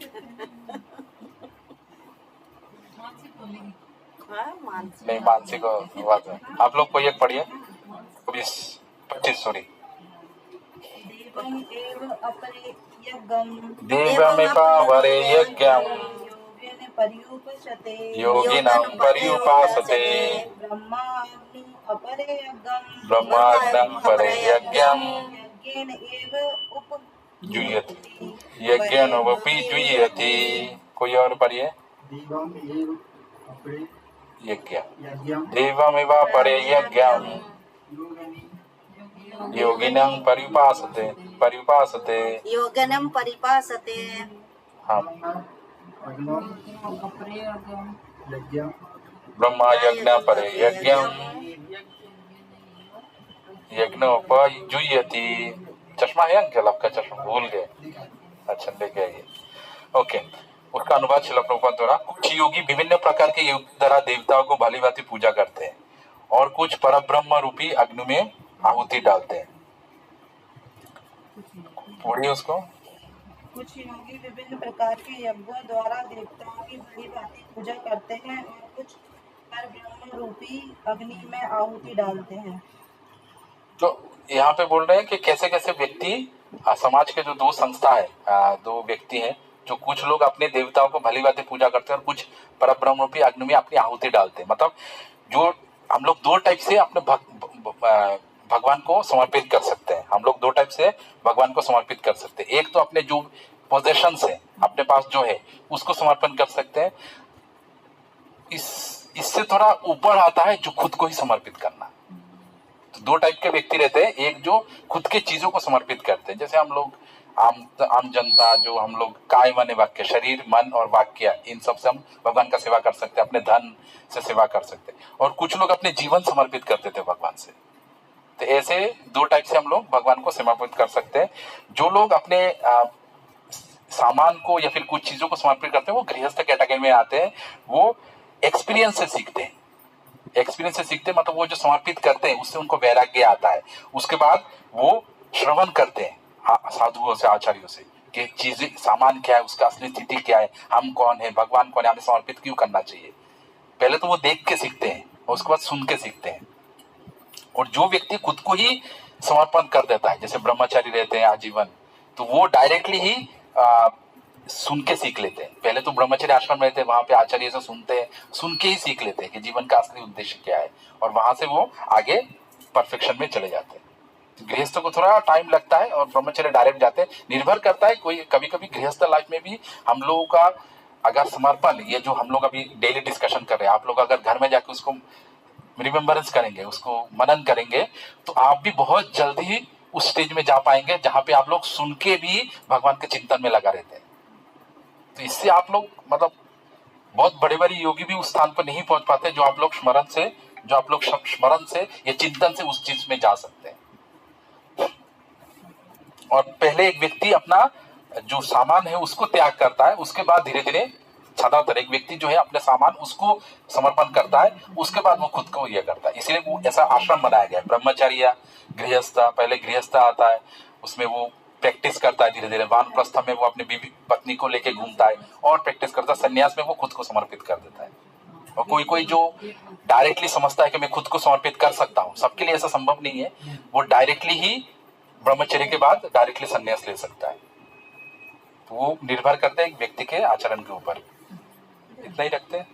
हाँ, मानसिक नहीं, मानसिक बात है। आप लोग कोई एक पढ़िए, 25 सॉरी। देवम एव अपरे यज्ञम देवमेपावरे यज्ञम् योगेन पर्युपचते योगिनं पर्युपासते ब्रह्माग्नि अपरे यज्ञम ब्रह्माग्नं परे यज्ञम् यज्ञेन एव जुह्यति यज्ञनोपि जुह्यति। कोई और पढ़िए, देवम एव अपरे यज्ञ यज्ञम देवमेवापरे यज्ञम् योगनि योगिनं पर्युपासते पर्युपासते। योगनम परिपासते। हाँ, अग्नम अपरे अगम यज्ञम ब्रह्मा यज्ञ परे यज्ञम् यज्ञोपजुह्यति। चश्मा है अंकल आपका? चश्मा भूल गए? अच्छा, लेके आइए। ओके, उसका अनुवाद श्रील प्रभुपाद द्वारा। कुछ योगी विभिन्न प्रकार के योग द्वारा देवताओं को भली भांति पूजा करते हैं, और कुछ परब्रह्म रूपी अग्नि में आहुति डालते हैं। पढ़िए उसको। कुछ योगी विभिन्न प्रकार के यज्ञों द्वारा देवताओं की बड़ी भांति पूजा करते हैं, और कुछ परब्रह्म रूपी अग्नि में आहुति डालते हैं। तो यहाँ पे बोल रहे हैं कि कैसे कैसे व्यक्ति, समाज के जो दो संस्था है, दो व्यक्ति हैं, जो कुछ लोग अपने देवताओं को भली भांति पूजा करते हैं और कुछ परब्रह्म रूपी अग्नि में अपनी आहुति डालते हैं। मतलब जो हम लोग दो टाइप से अपने भगवान को समर्पित कर सकते हैं। हम लोग दो टाइप से भगवान को समर्पित कर सकते हैं। एक तो अपने जो पोजेशंस है, अपने पास जो है, उसको समर्पण कर सकते हैं। इससे थोड़ा ऊपर आता है जो खुद को ही समर्पित करना। तो दो टाइप के व्यक्ति रहते हैं, एक जो खुद के चीजों को समर्पित करते हैं, जैसे हम लोग आम जनता, जो हम लोग काय मन वाक्य, शरीर मन और वाक्य, इन सब से हम भगवान का सेवा कर सकते हैं, अपने धन से सेवा कर सकते हैं। और कुछ लोग अपने जीवन समर्पित करते थे भगवान से। तो तो ऐसे 2 टाइप से हम लोग भगवान को समर्पित कर सकते हैं। जो लोग अपने सामान को या फिर कुछ चीजों को समर्पित करते हैं वो गृहस्थ कैटेगरी में आते हैं। वो एक्सपीरियंस से सीखते हैं, एक्सपीरियंस से सीखते हैं, मतलब वो जो समर्पित करते हैं उससे उनको वैराग्य आता है। उसके बाद वो श्रवण करते हैं साधुओं से, आचार्यों से कि चीजें सामान क्या है, उसका असली स्थिति क्या है, हम कौन है, भगवान कौन है, हमें समर्पित क्यों करना चाहिए। पहले तो वो देख के सीखते हैं और उसके बाद सुन के सीखते हैं। और जो व्यक्ति खुद को ही समर्पण कर देता है, जैसे ब्रह्मचारी रहते हैं आजीवन, तो वो डायरेक्टली ही सुन के सीख लेते हैं। पहले तो ब्रह्मचर्य आश्रम रहते हैं, वहां पे आचार्य से सुनते हैं, सुन के ही सीख लेते हैं कि जीवन का असली उद्देश्य क्या है, और वहां से वो आगे परफेक्शन में चले जाते हैं। गृहस्थ को थोड़ा टाइम लगता है और ब्रह्मचर्य डायरेक्ट जाते हैं, निर्भर करता है। कोई कभी कभी गृहस्थ लाइफ में भी हम लोगों का अगर समर्पण, ये जो हम लोग अभी डेली डिस्कशन कर रहे हैं, आप लोग अगर घर में जाके उसको रिमेम्बरेंस करेंगे, उसको मनन करेंगे, तो आप भी बहुत जल्दी ही उस स्टेज में जा पाएंगे जहां पे आप लोग सुन के भी भगवान के चिंतन में लगा रहते हैं। तो इससे आप लोग मतलब बहुत बड़े बड़े योगी भी उस स्थान पर नहीं पहुंच पाते जो आप लोग स्मरण से या चिंतन से उस चीज में जा सकते हैं। और पहले एक व्यक्ति अपना जो सामान है उसको त्याग करता है, उसके बाद धीरे धीरे साधारणतः एक व्यक्ति जो है अपने सामान उसको समर्पण करता है, उसके बाद वो खुद को ये करता है। इसलिए वो ऐसा आश्रम बनाया गया है, ब्रह्मचर्य गृहस्थ। पहले गृहस्थ आता है, उसमें वो प्रैक्टिस करता है धीरे धीरे। वानप्रस्थ में वो अपनी बीवी पत्नी को लेके घूमता है और प्रैक्टिस करता है। संन्यास में वो खुद को समर्पित कर देता है। और कोई कोई जो डायरेक्टली समझता है कि मैं खुद को समर्पित कर सकता हूँ, सबके लिए ऐसा संभव नहीं है। वो डायरेक्टली ही ब्रह्मचर्य के बाद डायरेक्टली संन्यास ले सकता है। तो वो निर्भर करता है एक व्यक्ति के आचरण के ऊपर। इतना ही रखते हैं।